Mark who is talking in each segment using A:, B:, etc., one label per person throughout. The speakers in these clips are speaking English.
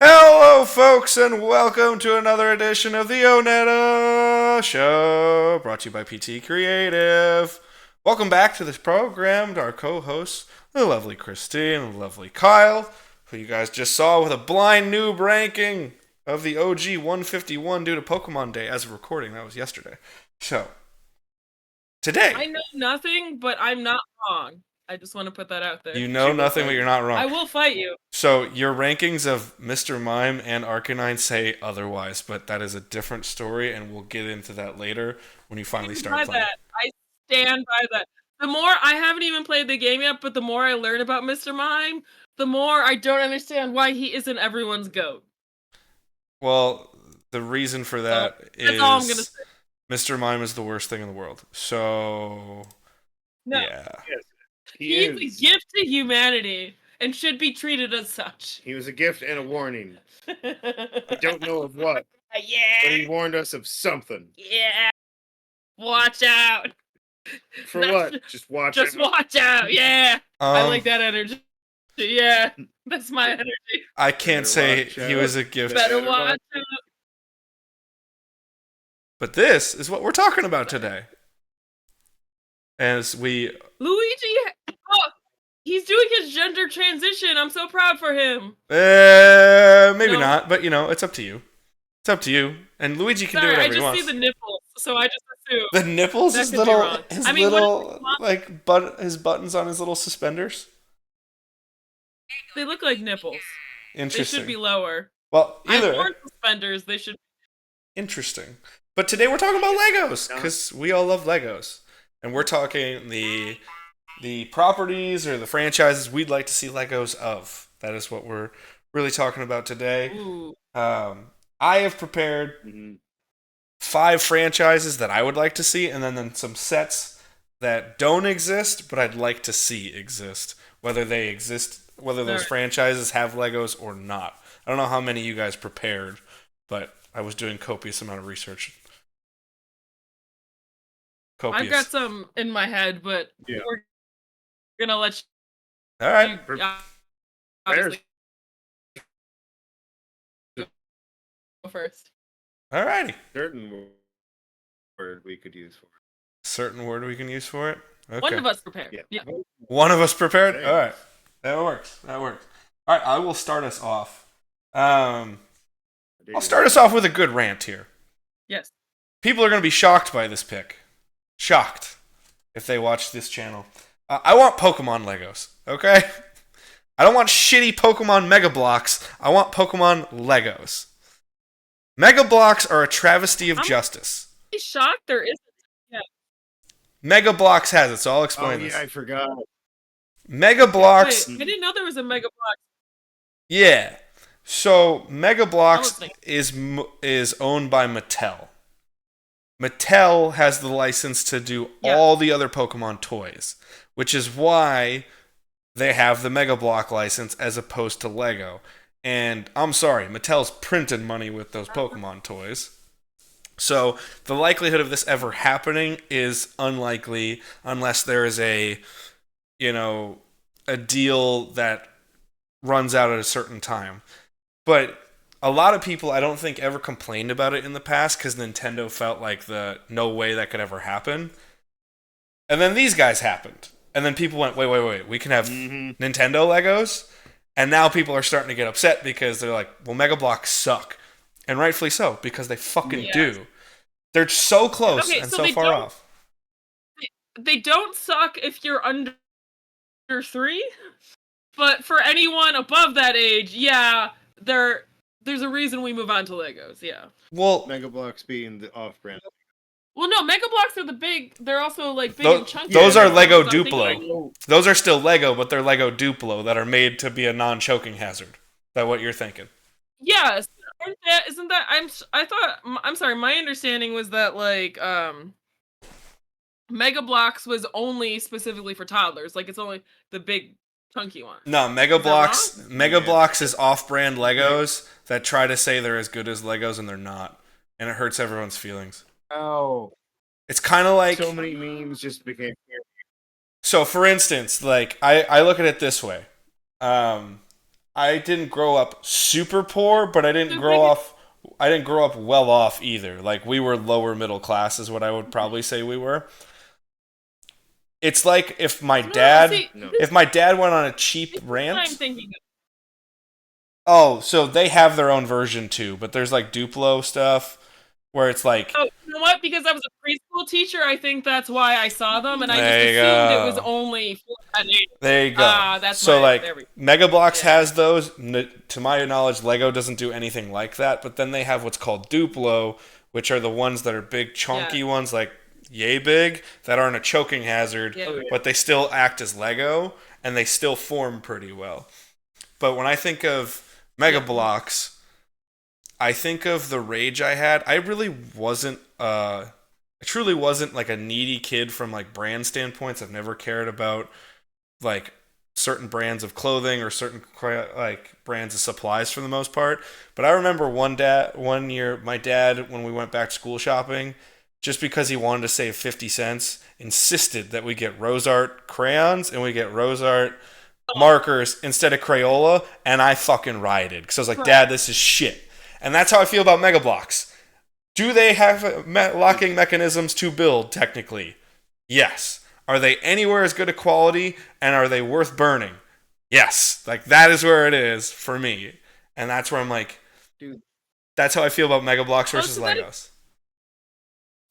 A: Hello, folks, and welcome to another edition of the ONETA show, brought to you by PT Creative. Welcome back to this program to our co-hosts, the lovely Christine and the lovely Kyle, who you guys just saw with a blind noob ranking of the OG 151 due to Pokemon Day as of recording. That was yesterday. So, today,
B: I know nothing, but I'm not wrong. I just want to put that out there.
A: you know nothing, but you're not wrong.
B: I will fight you.
A: So your rankings of Mr. Mime and Arcanine say otherwise, but that is a different story, and we'll get into that later when you finally start playing.
B: I stand by that. The more I haven't even played the game yet, but the more I learn about Mr. Mime, the more I don't understand why he isn't everyone's goat.
A: Well, the reason for that
B: that's all I'm gonna
A: is
B: say.
A: Mr. Mime is the worst thing in the world. So,
B: No,
A: yeah.
C: Yes,
B: he's a gift to humanity and should be treated as such.
C: He was a gift and a warning. We don't know of what, but
B: Yeah,
C: he warned us of something.
B: yeah. Watch out.
C: For
B: That's-
C: what? Just watch
B: Just
C: out.
B: watch out. Yeah, I like that energy. Yeah, that's my energy.
A: I can't
C: Better
A: say
C: watch
A: he
C: out.
A: was a gift,
B: Better watch out.
A: but this is what we're talking about today. As we
B: Luigi, oh, he's doing his gender transition. I'm so proud for him.
A: maybe
B: No.
A: not, but it's up to you. It's up to you. And Luigi can do
B: Sorry, I
A: whatever he
B: just
A: wants.
B: see the nipples, so I just assume.
A: The nipples,
B: That
A: his
B: could be
A: little,
B: wrong.
A: his
B: I mean,
A: little, his buttons on his little suspenders.
B: They look like nipples. They
A: Interesting.
B: should be lower.
A: Well,
B: I've
A: either
B: worn suspenders. They should.
A: interesting. But today we're talking about Legos because we all love Legos, and we're talking the properties or the franchises we'd like to see Legos of. That is what we're really talking about today.
B: Ooh.
A: I have prepared
C: Mhm.
A: 5 franchises that I would like to see, and then some sets that don't exist, but I'd like to see exist. Whether they exist, whether those
B: Alright.
A: franchises have Legos or not. I don't know how many you guys prepared, but I was doing copious amount of research. Copious.
B: I've got some in my head, but
C: Yeah.
B: we're gonna let
A: All right.
B: you.
C: Bears.
B: Obviously, go first.
A: All righty.
C: Certain word we could use for it.
A: Certain word we can use for it. Okay.
B: One of us prepared.
C: Yeah.
B: Yeah.
A: One of us prepared.
C: Same.
A: All right. That works. All right. I will start us off. I'll start us off with a good rant here.
B: Yes.
A: People are going to be shocked by this pick. Shocked if they watch this channel. I want Pokemon Legos, okay? I don't want shitty Pokemon MegaBlox. I want Pokemon Legos. MegaBlox are a travesty of justice.
B: I'm shocked there isn't.
A: MegaBlox has it, so I'll
C: Oh
A: explain
C: yeah,
A: this.
C: I forgot.
A: MegaBlox,
B: Wait, I didn't know there was a Mega Block.
A: yeah. So MegaBlox
B: listening.
A: is owned by Mattel. Mattel has the license to do
B: Yeah.
A: all the other Pokemon toys, which is why they have the MegaBlock license as opposed to Lego. And I'm sorry, Mattel's printed money with those Pokemon toys. So the likelihood of this ever happening is unlikely unless there is a deal that runs out at a certain time. But a lot of people, I don't think, ever complained about it in the past because Nintendo felt like the no way that could ever happen. And then these guys happened. And then people went, wait, we can have Nintendo Legos? And now people are starting to get upset because they're like, well, MegaBloks suck. And rightfully so, because they fucking
B: Yes.
A: do. They're so close
B: Okay,
A: and
B: so
A: so
B: they
A: far
B: don't-
A: off.
B: They don't suck if you're under 3, but for anyone above that age, yeah, there's a reason we move on to Legos. Yeah.
A: Well,
C: MegaBlox being the off-brand.
B: Well, no, Mega Blocks are the big. They're also like big
A: Tho-
B: and chunky.
A: those
C: are
A: Lego
B: So I'm thinking,
A: Duplo. Those are still Lego, but they're Lego Duplo that are made to be a non-choking hazard. Is that what you're thinking?
B: Yes, isn't that? I'm sorry. My understanding was that like Mega Blocks was only specifically for toddlers. Like it's only the big chunky one.
A: No,
B: Is
A: MegaBlox is off-brand Legos that try to say they're as good as Legos and they're not, and it hurts everyone's feelings.
C: Oh,
A: It's kind of like
C: so many memes just became.
A: So, for instance, like I look at it this way. I I didn't grow up super poor, but I didn't
B: The
A: grow
B: biggest-
A: up. I didn't grow up well off either. Like we were lower middle class, is what I would probably say we were. It's like if my
B: No,
A: dad,
B: see,
C: No.
A: if my dad went on a cheap
B: this is what I'm
A: rant.
B: thinking.
A: Oh, so they have their own version too, but there's like Duplo stuff where it's like,
B: Oh, you know what? Because I was a preschool teacher, I think that's why I saw them, and I just
A: There you
B: assumed it was
A: go.
B: only for that age.
A: there you go.
B: That's
A: So
B: my
A: like
B: there we go.
A: MegaBlox
B: Yeah.
A: has those. To my knowledge, Lego doesn't do anything like that. But then they have what's called Duplo, which are the ones that are big, chunky ones, like yay big, that aren't a choking hazard,
B: Yeah.
A: but they still act as Lego and they still form pretty well. But when I think of MegaBlox, I think of the rage I had. I really wasn't. I truly wasn't like a needy kid from like brand standpoints. I've never cared about like certain brands of clothing or certain like brands of supplies for the most part. But I remember one year, my dad, when we went back school shopping, just because he wanted to save 50 cents, insisted that we get Rose Art crayons and we get Rose Art markers instead of Crayola, and I fucking rioted because I was like, Dad, this is shit. And that's how I feel about MegaBlox. Do they have locking mechanisms to build, technically? Yes. Are they anywhere as good a quality, and are they worth burning? Yes. Like, that is where it is for me. And that's where I'm like,
C: Dude.
A: that's how I feel about MegaBlox versus
B: so that
A: Legos.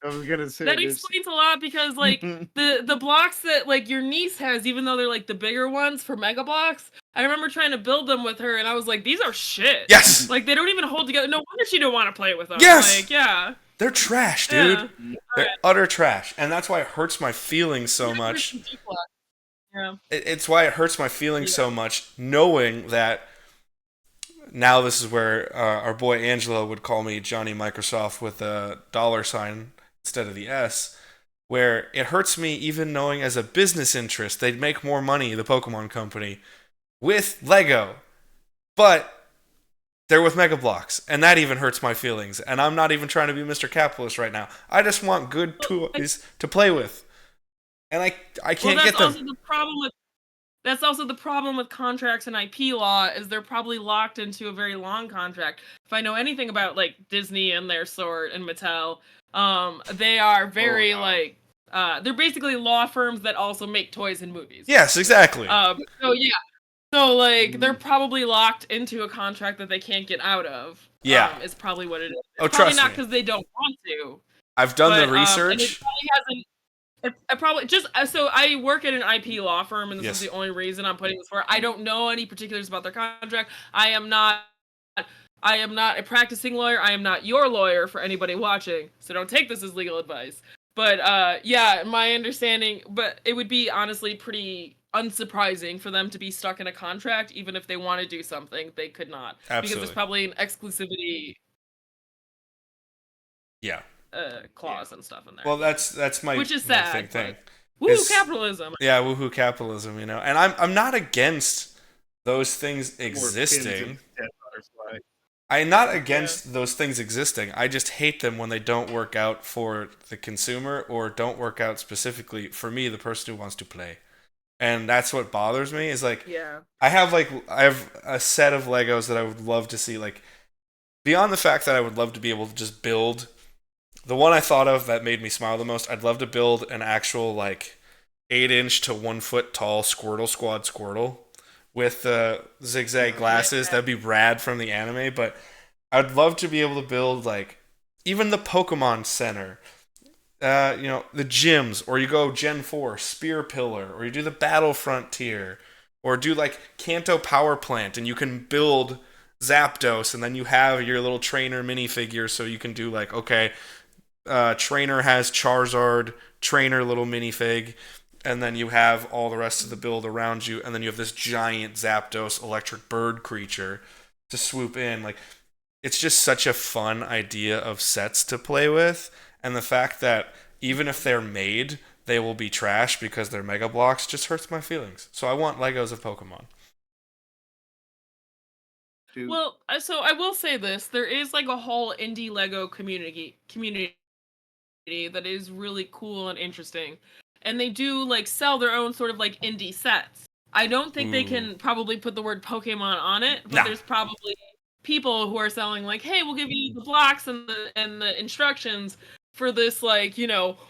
C: I was gonna say
B: That
C: there's-
B: explains a lot because like the blocks that like your niece has, even though they're like the bigger ones for Mega Blocks, I remember trying to build them with her, and I was like, these are shit.
A: Yes!
B: Like they don't even hold together. No wonder she didn't want to play with them.
A: Yes!
B: Like yeah.
A: They're trash, dude.
B: Yeah.
A: They're utter trash. And that's why it hurts my feelings so much.
B: Yeah.
A: It's why it hurts my feelings so much knowing that now this is where our boy Angelo would call me Johnny Microsoft with a $sign instead of the S, where it hurts me even knowing as a business interest they'd make more money, the Pokemon company, with Lego. But they're with MegaBlox, and that even hurts my feelings. And I'm not even trying to be Mr. Capitalist right now. I just want good toys to play with. And I can't get them.
B: That's also the problem with contracts and IP law is they're probably locked into a very long contract. If I know anything about like Disney and their sort and Mattel, they are very they're basically law firms that also make toys and movies.
A: Yes, exactly.
B: So yeah. So like they're probably locked into a contract that they can't get out of.
A: Yeah.
B: Is probably what it is. It's
A: Oh,
B: probably
A: trust
B: not
A: me.
B: because they don't want to.
A: I've done
B: But,
A: the research.
B: And it probably hasn't. I probably just so I work at an IP law firm, and this is the only reason I'm putting this for. I don't know any particulars about their contract. I am not a practicing lawyer. I am not your lawyer for anybody watching. So don't take this as legal advice. But yeah, my understanding. But it would be honestly pretty unsurprising for them to be stuck in a contract, even if they want to do something, they could not.
A: Absolutely.
B: Because there's probably an exclusivity.
A: Yeah.
B: Clause and stuff in there.
A: Well, that's my
B: which is
A: my
B: sad.
A: thing.
B: Woo, capitalism.
A: Yeah, woohoo capitalism, you know. And I'm not against those things existing. I'm not against those things existing. I just hate them when they don't work out for the consumer or don't work out specifically for me, the person who wants to play. And that's what bothers me is like I have a set of Legos that I would love to see, like beyond the fact that I would love to be able to just build. The one I thought of that made me smile the most, I'd love to build an actual, like, 8-inch to 1 foot tall Squirtle Squad Squirtle with zigzag glasses. That'd be rad from the anime, but I'd love to be able to build, like, even the Pokemon Center, the gyms, or you go Gen 4, Spear Pillar, or you do the Battlefront tier, or do, like, Kanto Power Plant, and you can build Zapdos, and then you have your little trainer minifigure, so you can do, like, okay, trainer has Charizard, trainer little minifig, and then you have all the rest of the build around you, and then you have this giant Zapdos electric bird creature to swoop in. Like, it's just such a fun idea of sets to play with, and the fact that even if they're made, they will be trash because they're MegaBlox just hurts my feelings. So I want Legos of Pokemon.
B: Well, so I will say this: there is like a whole indie Lego community that is really cool and interesting, and they do like sell their own sort of like indie sets. I don't think they
A: Ooh.
B: can probably put the word Pokemon on it, but
A: Nah.
B: there's probably people who are selling like, hey, we'll give you the blocks and the instructions for this like,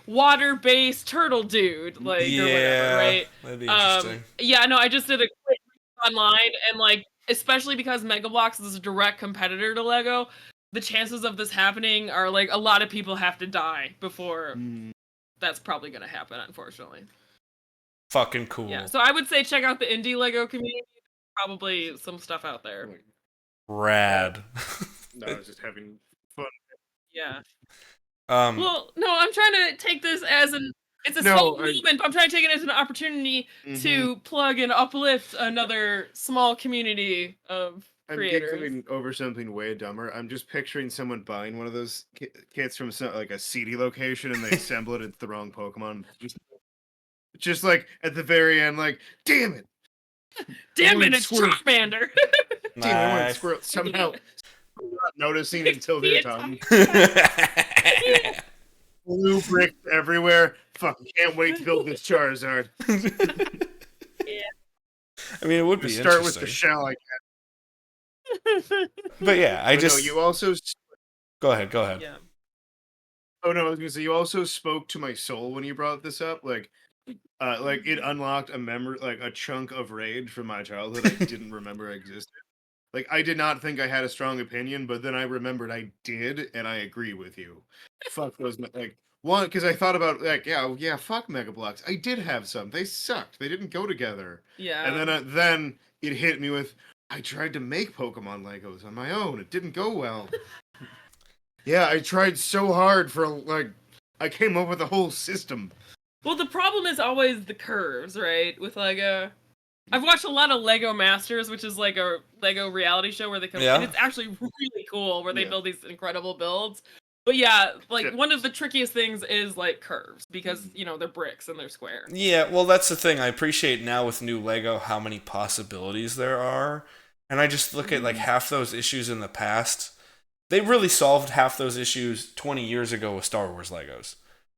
B: water-based turtle dude, like or whatever,
A: Yeah,
B: right?
A: that'd be interesting.
B: Yeah, no, I just did a quick research online and like especially because MegaBlox is a direct competitor to Lego, the chances of this happening are like a lot of people have to die before that's probably gonna happen, unfortunately.
A: Fucking cool.
B: Yeah, so I would say check out the indie Lego community. Probably some stuff out there.
A: Rad.
C: No, I was just having fun.
B: Yeah.
A: Um,
B: Well, no, I'm trying to take this as it's a small movement, but I'm trying to take it as an opportunity to plug and uplift another small community of creators.
C: I'm giggling over something way dumber. I'm just picturing someone buying one of those kits from like a seedy location and they assemble it. It's the wrong Pokemon. Just like at the very end, like, damn it!
B: Damn it, it's Charmander!
C: Damn, I wanted Squirrel somehow not noticing until they're done. Blue bricks everywhere. Fuck, can't wait to build this Charizard.
B: Yeah.
A: I mean, it would be
C: start
A: interesting.
C: with the shell, I guess.
A: But yeah,
C: No, you also...
A: Go ahead.
B: Yeah.
C: Oh no, I was gonna say you also spoke to my soul when you brought this up. Like it unlocked a memory, like a chunk of rage from my childhood I didn't remember existed. Like I did not think I had a strong opinion, but then I remembered I did, and I agree with you. Fuck those, like one, because I thought about like yeah, fuck MegaBlox. I did have some. They sucked. They didn't go together.
B: Yeah.
C: And then it hit me with I tried to make Pokemon Legos on my own. It didn't go well. Yeah, I tried so hard for like I came up with a whole system.
B: Well, the problem is always the curves, right? With Lego. I've watched a lot of Lego Masters, which is like a Lego reality show where they come and it's actually really cool where they build these incredible builds. But yeah, like one of the trickiest things is like curves because, they're bricks and they're square.
A: Yeah, well, that's the thing. I appreciate now with new Lego how many possibilities there are. And I just look at like half those issues in the past. They really solved half those issues 20 years ago with Star Wars Legos.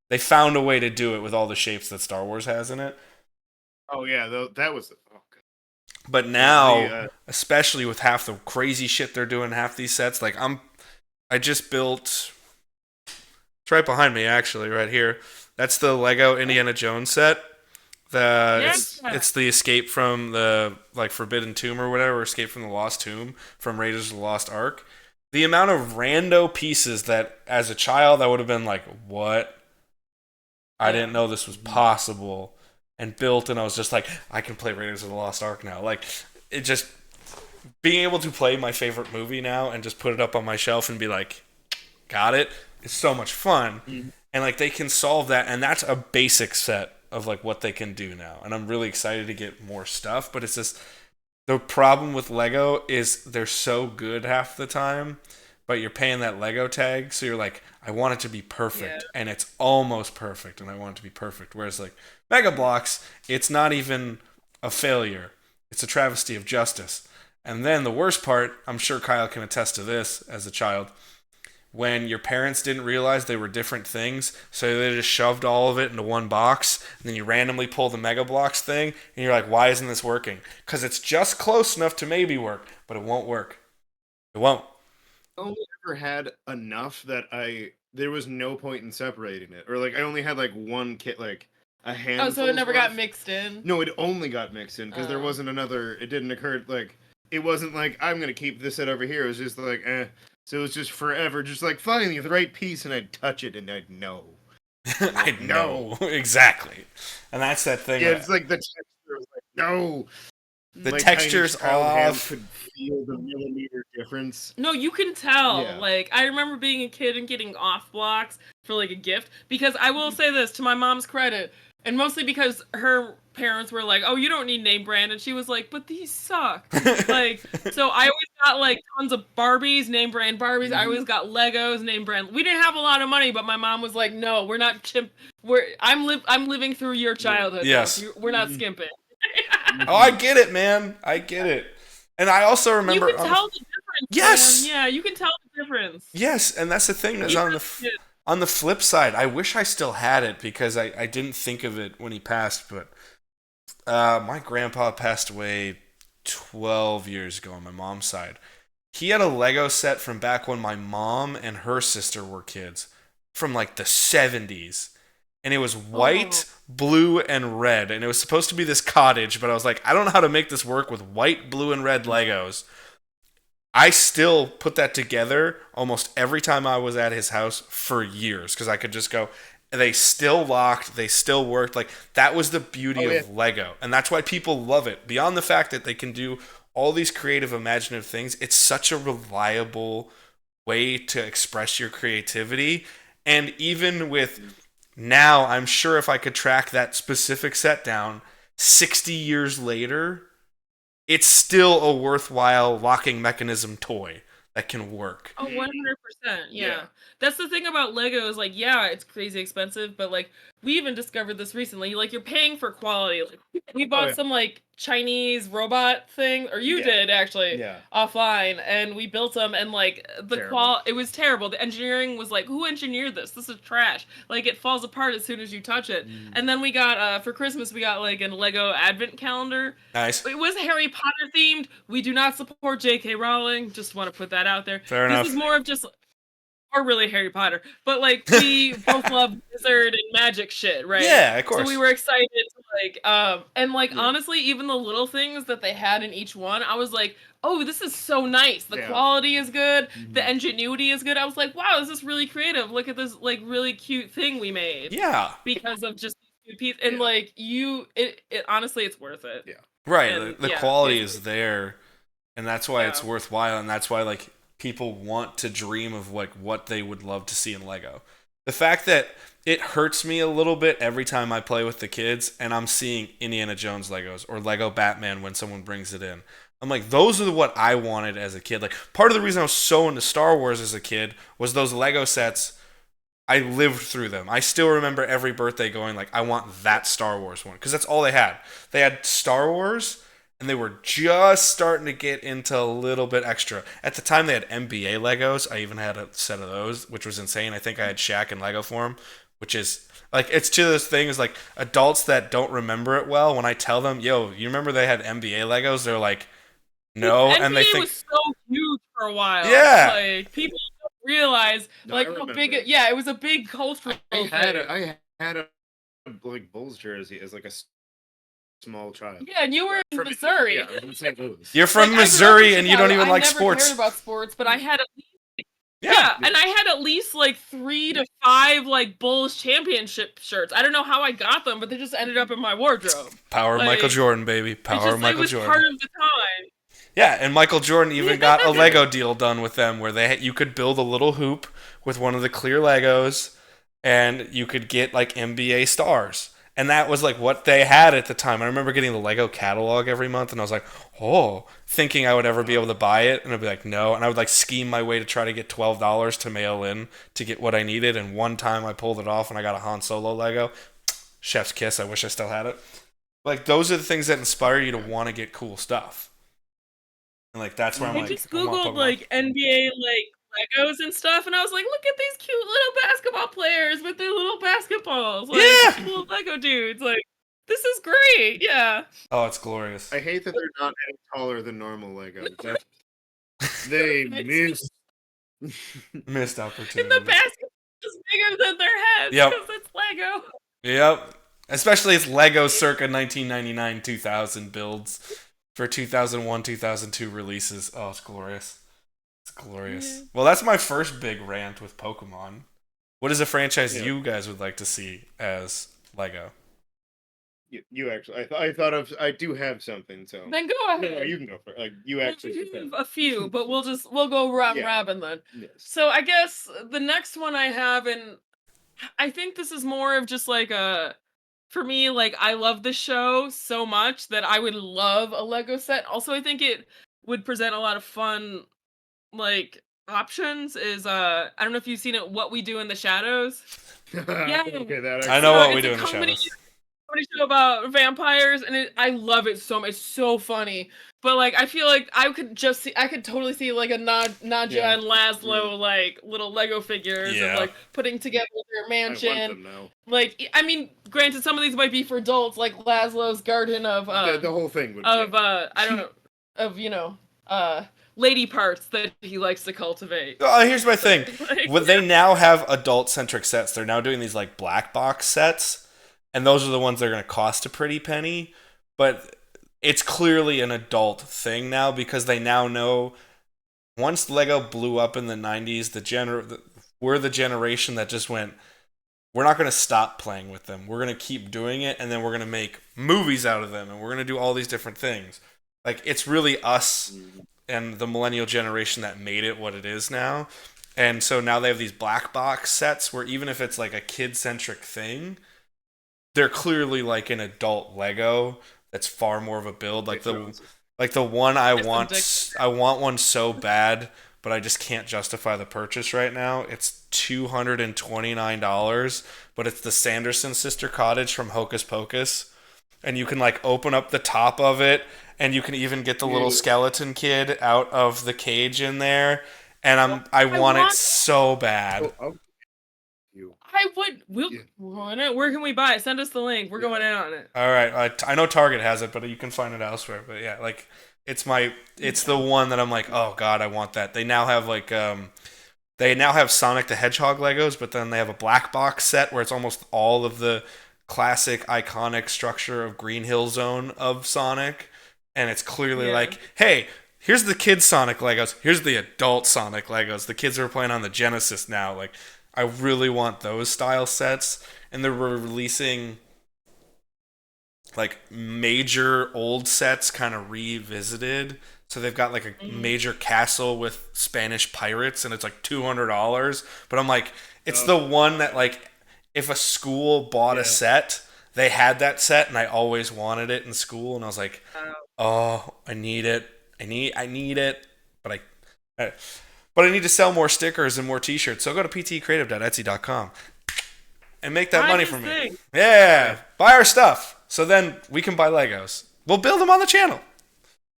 A: They found a way to do it with all the shapes that Star Wars has in it.
C: Oh yeah, that was.
A: But now, especially with half the crazy shit they're doing, half these sets, like I just built. It's right behind me, actually, right here. That's the Lego Indiana Jones set. It's the Escape from the Forbidden Tomb or whatever, Escape from the Lost Tomb from Raiders of the Lost Ark. The amount of rando pieces that, as a child, I would have been like, what? I didn't know this was possible. And built, and I was just like, I can play Raiders of the Lost Ark now. Like, it just... Being able to play my favorite movie now and just put it up on my shelf and be like, got it? It's so much fun. And, like, they can solve that, and that's a basic set of, like, what they can do now. And I'm really excited to get more stuff, but it's just... The problem with Lego is they're so good half the time, but you're paying that Lego tag, so you're like, I want it to be perfect, and it's almost perfect, and I want it to be perfect. Whereas, like, MegaBlox, it's not even a failure. It's a travesty of justice. And then the worst part, I'm sure Kyle can attest to this as a child, when your parents didn't realize they were different things, so they just shoved all of it into one box, and then you randomly pull the MegaBlox thing, and you're like, why isn't this working? Because it's just close enough to maybe work, but it won't work. It won't.
C: I only ever had enough that there was no point in separating it. Or, like, I only had, like, one kit, like, a handful.
B: Oh, so it never got mixed in?
C: No, it only got mixed in, because there wasn't another, it didn't occur, like, it wasn't like, I'm going to keep this set over here. It was just like, So it was just forever, just like, finally, the right piece, and I'd touch it, and I'd know.
A: I'd know. Exactly. And that's that thing.
C: Yeah, it's like the texture was like, no.
A: The texture's off.
C: Could feel the millimeter difference.
B: No, you can tell.
C: Yeah.
B: Like, I remember being a kid and getting off blocks for, like, a gift. Because I will say this, to my mom's credit, and mostly because her parents were like, oh, you don't need name brand. And she was like, but these suck. Like, so I always got, like, tons of Barbies, name brand Barbies. I always got Legos, name brand. We didn't have a lot of money, but my mom was like, no, we're not I'm living through your childhood.
A: Yes.
B: We're not skimping.
A: Oh, I get it, man. I get it. And I also remember...
B: You can tell the difference.
A: Yes!
B: Man. Yeah, you can tell the difference.
A: Yes, and that's the thing, is on the flip side, I wish I still had it, because I didn't think of it when he passed, but My grandpa passed away 12 years ago on my mom's side. He had a Lego set from back when my mom and her sister were kids, from like the 70s. And it was white, blue, and red. And it was supposed to be this cottage, but I was like, I don't know how to make this work with white, blue, and red Legos. I still put that together almost every time I was at his house for years because I could just go. They still locked. They still worked. Like that was the beauty of Lego, and that's why people love it. Beyond the fact that they can do all these creative, imaginative things, it's such a reliable way to express your creativity. And even with now, I'm sure if I could track that specific set down 60 years later, it's still a worthwhile locking mechanism toy that can work.
B: Oh, 100%. Yeah. That's the thing about Lego is like, yeah, it's crazy expensive, but like we even discovered this recently. Like you're paying for quality. Like we bought some like Chinese robot thing, or you did actually, offline, and we built them, and like it was terrible. The engineering was like, who engineered this? This is trash. Like it falls apart as soon as you touch it. And then we got for Christmas we got like a Lego advent calendar.
A: Nice.
B: It was Harry Potter themed. We do not support J.K. Rowling. Just want to put that out there.
A: Fair enough.
B: This is more of just, or really Harry Potter, but like we both love wizard and magic shit, right?
A: Yeah, of course.
B: So we were excited to like, and like honestly, even the little things that they had in each one, I was like, oh, this is so nice. The quality is good. The ingenuity is good. I was like, wow, this is really creative. Look at this like really cute thing we made.
A: Yeah.
B: Because of just these pieces, and like it honestly, it's worth it.
C: Yeah.
A: Right. And, the quality is there, and that's why it's worthwhile, and that's why like people want to dream of like what they would love to see in Lego. The fact that it hurts me a little bit every time I play with the kids and I'm seeing Indiana Jones Legos or Lego Batman when someone brings it in. I'm like, those are what I wanted as a kid. Like part of the reason I was so into Star Wars as a kid was those Lego sets. I lived through them. I still remember every birthday going like, I want that Star Wars one, because that's all they had. They had Star Wars, and they were just starting to get into a little bit extra. At the time, they had NBA Legos. I even had a set of those, which was insane. I think I had Shaq in Lego form, which is like, it's to those things like adults that don't remember it well. When I tell them, yo, you remember they had NBA Legos? They're like, no, and they think
B: was so huge for a while.
A: Yeah,
B: like people don't realize like how big. It was a big cultural.
C: I had a like Bulls jersey as like a small child.
B: Yeah, and you were in Missouri.
C: Yeah, I was in St. Louis.
A: You're from Missouri and you don't even like sports.
B: I never cared about sports, but I had at least and I had at least like 3 to 5 like Bulls championship shirts. I don't know how I got them, but they just ended up in my wardrobe.
A: Power of Michael Jordan, baby. Power of Michael Jordan.
B: It was part of the time.
A: Yeah, and Michael Jordan even got a Lego deal done with them where you could build a little hoop with one of the clear Legos, and you could get like NBA stars. And that was like what they had at the time. I remember getting the Lego catalog every month, and I was like, oh, thinking I would ever be able to buy it. And I'd be like, no. And I would like scheme my way to try to get $12 to mail in to get what I needed. And one time I pulled it off and I got a Han Solo Lego. Chef's kiss. I wish I still had it. Like, those are the things that inspire you to want to get cool stuff. And like, that's where I'm like,
B: I just Googled like NBA like Legos and stuff, and I was like, look at these cute little basketball players with their little basketballs. Like, cool Lego dudes. Like, this is great. Yeah.
A: Oh, it's glorious.
C: I hate that they're not any taller than normal Lego. They
A: missed opportunity.
B: And the basket is bigger than their heads because it's Lego.
A: Yep. Especially it's Lego circa 1999-2000 builds for 2001-2002 releases. Oh, it's glorious. It's glorious. Yeah. Well, that's my first big rant with Pokemon. What is a franchise you guys would like to see as Lego?
C: You actually, I do have something. So
B: then go ahead.
C: No, you can go for it. Like you actually
B: have a few, but we'll go robin then. Yes. So I guess the next one I have, and I think this is more of just like for me, like I love the show so much that I would love a Lego set. Also, I think it would present a lot of fun, like options. Is I don't know if you've seen it, What We Do in the Shadows.
C: Yeah. Okay,
A: I know What We Do in the Shadows.
B: comedy show about vampires, and I love it so much. It's so funny. But like, I feel like I could totally see like a Nadja and Laszlo like little Lego figures and like putting together their mansion.
C: I want them now.
B: Like, I mean, granted, some of these might be for adults, like Laszlo's garden of
C: the whole thing would
B: I don't know, of lady parts that he likes to cultivate.
A: Oh, here's my thing.
B: Like,
A: They now have adult-centric sets. They're now doing these like black box sets, and those are the ones that are going to cost a pretty penny. But it's clearly an adult thing now because they now know once Lego blew up in the 90s, we're the generation that just went, we're not going to stop playing with them. We're going to keep doing it, and then we're going to make movies out of them, and we're going to do all these different things. Like, it's really us and the millennial generation that made it what it is now. And so now they have these black box sets where even if it's like a kid-centric thing, they're clearly like an adult Lego that's far more of a build. Like the one I want one so bad, but I just can't justify the purchase right now. It's $229, but it's the Sanderson sister cottage from Hocus Pocus. And you can like open up the top of it, and you can even get the little skeleton kid out of the cage in there. And I want it so bad.
B: I would. Where can we buy it? Send us the link. We're going in on it.
A: All right. I know Target has it, but you can find it elsewhere. But yeah, like it's the one that I'm like, oh god, I want that. They now have like they now have Sonic the Hedgehog Legos, but then they have a black box set where it's almost all of the classic iconic structure of Green Hill Zone of Sonic, and it's clearly like, hey, here's the kids Sonic Legos, here's the adult Sonic Legos. The kids are playing on the Genesis now. Like, I really want those style sets, and they're releasing like major old sets kind of revisited. So they've got like a major castle with Spanish pirates, and it's like $200. But I'm like, it's the one that like, if a school bought a set, they had that set, and I always wanted it in school, and I was like, oh, I need it. I need it, but I need to sell more stickers and more T-shirts. So go to ptcreative.etsy.com and make that money for me. Yeah, buy our stuff. So then we can buy Legos. We'll build them on the channel.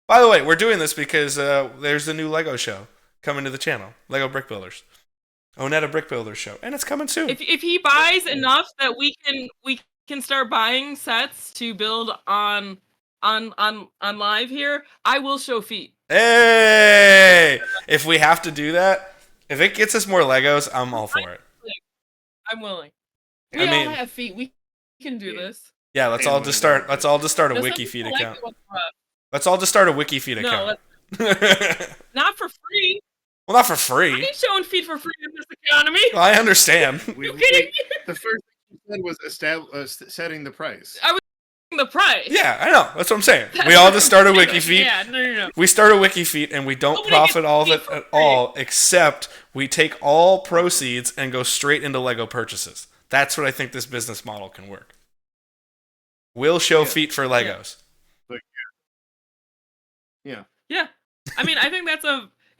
A: By the way, we're doing this because there's a new Lego show coming to the channel, Lego Brick Builders. ONETA Brick Builders show, and it's coming soon.
B: If he buys enough that we can start buying sets to build on live here, I will show feet.
A: Hey! If we have to do that, if it gets us more Legos, I'm all for it.
B: I'm willing. We all have feet. We can do this.
A: Yeah, let's all just start a wiki feed account. Let's all just start a wiki feed account.
B: Not for free.
A: Well, not for free.
B: I ain't showing feet for free in this economy.
A: Well, I understand.
B: You kidding me?
C: The first thing you said was setting the price.
B: I was the price.
A: Yeah, I know. That's what I'm saying. We all just start a wiki feed.
B: Yeah, no.
A: We start a wiki feed, and we don't profit all of it at all, except we take all proceeds and go straight into Lego purchases. That's what I think this business model can work. We'll show feet for Legos.
C: Yeah.
B: I mean, I think that's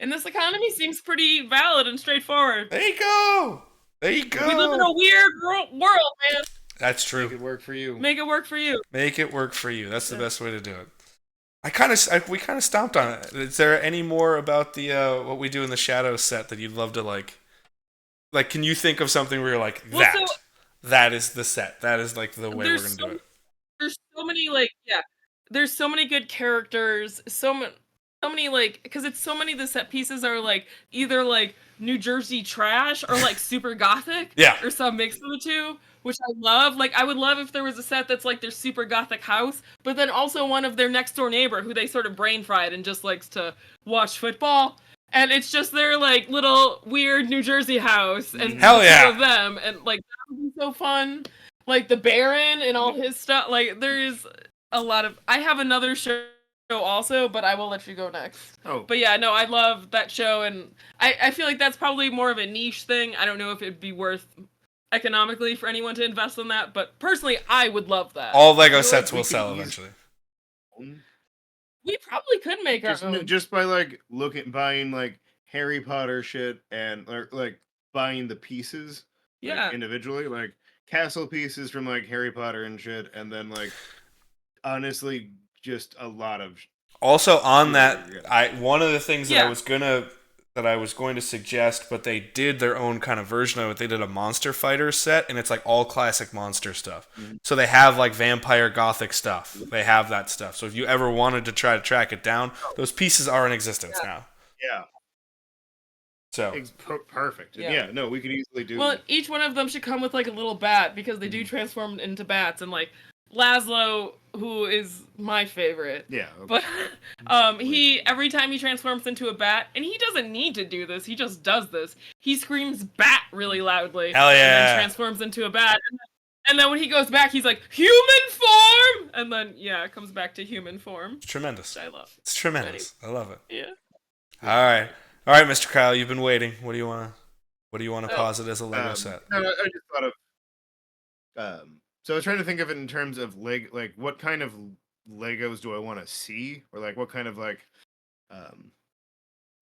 B: in this economy seems pretty valid and straightforward.
A: There you go.
B: We live in a weird world, man.
A: That's true.
C: Make it work for you.
B: Make it work for you.
A: Make it work for you. That's the best way to do it. We kind of stomped on it. Is there any more about the what we do in the Shadows set that you'd love to like? Like, can you think of something where you're like, that is the set. That is like the way we're gonna do it.
B: There's so many there's so many good characters. So many like, because it's so many of the set pieces are like either like New Jersey trash or like super gothic. Or some mix of the two, which I love. Like, I would love if there was a set that's like their super gothic house, but then also one of their next door neighbor who they sort of brain fried and just likes to watch football. And it's just their like little weird New Jersey house and
A: Hell yeah.
B: two of them, and like that would be so fun. Like the Baron and all his stuff. Like, there's a lot of. I have another show also, but I will let you go next. But yeah, no, I love that show, and I feel like that's probably more of a niche thing. I don't know if it'd be worth economically for anyone to invest in that, but personally, I would love that.
A: All Lego sets will sell eventually.
B: We probably could make our own.
C: Just by like buying like Harry Potter shit and like buying the pieces individually. Like, castle pieces from like Harry Potter and shit, and then like honestly just a lot of
A: Also on that,
C: Yeah.
A: one of the things
B: Yeah.
A: that I was going to suggest, but they did their own kind of version of it. They did a Monster Fighter set, and it's like all classic monster stuff.
C: Mhm.
A: So they have like vampire gothic stuff. They have that stuff. So if you ever wanted to try to track it down, those pieces are in existence now.
C: Yeah,
A: So
C: perfect.
B: Yeah.
C: Yeah, no, we could easily do.
B: Well, each one of them should come with like a little bat because they do transform into bats, and like Laszlo, who is my favorite.
C: Yeah,
B: But he every time he transforms into a bat, and he doesn't need to do this, he just does this. He screams "bat" really loudly.
A: Hell
B: And
A: yeah.
B: then transforms into a bat. And then when he goes back, he's like, "Human form!" And then it comes back to human form.
A: it's tremendous.
B: Which I love.
A: It's tremendous. I love it.
B: Yeah.
A: All right, Mr. Kyle, you've been waiting. What do you want to posit as a Lego set?
C: No, I just thought of. So I was trying to think of it in terms of like what kind of Legos do I want to see, or like what kind of like,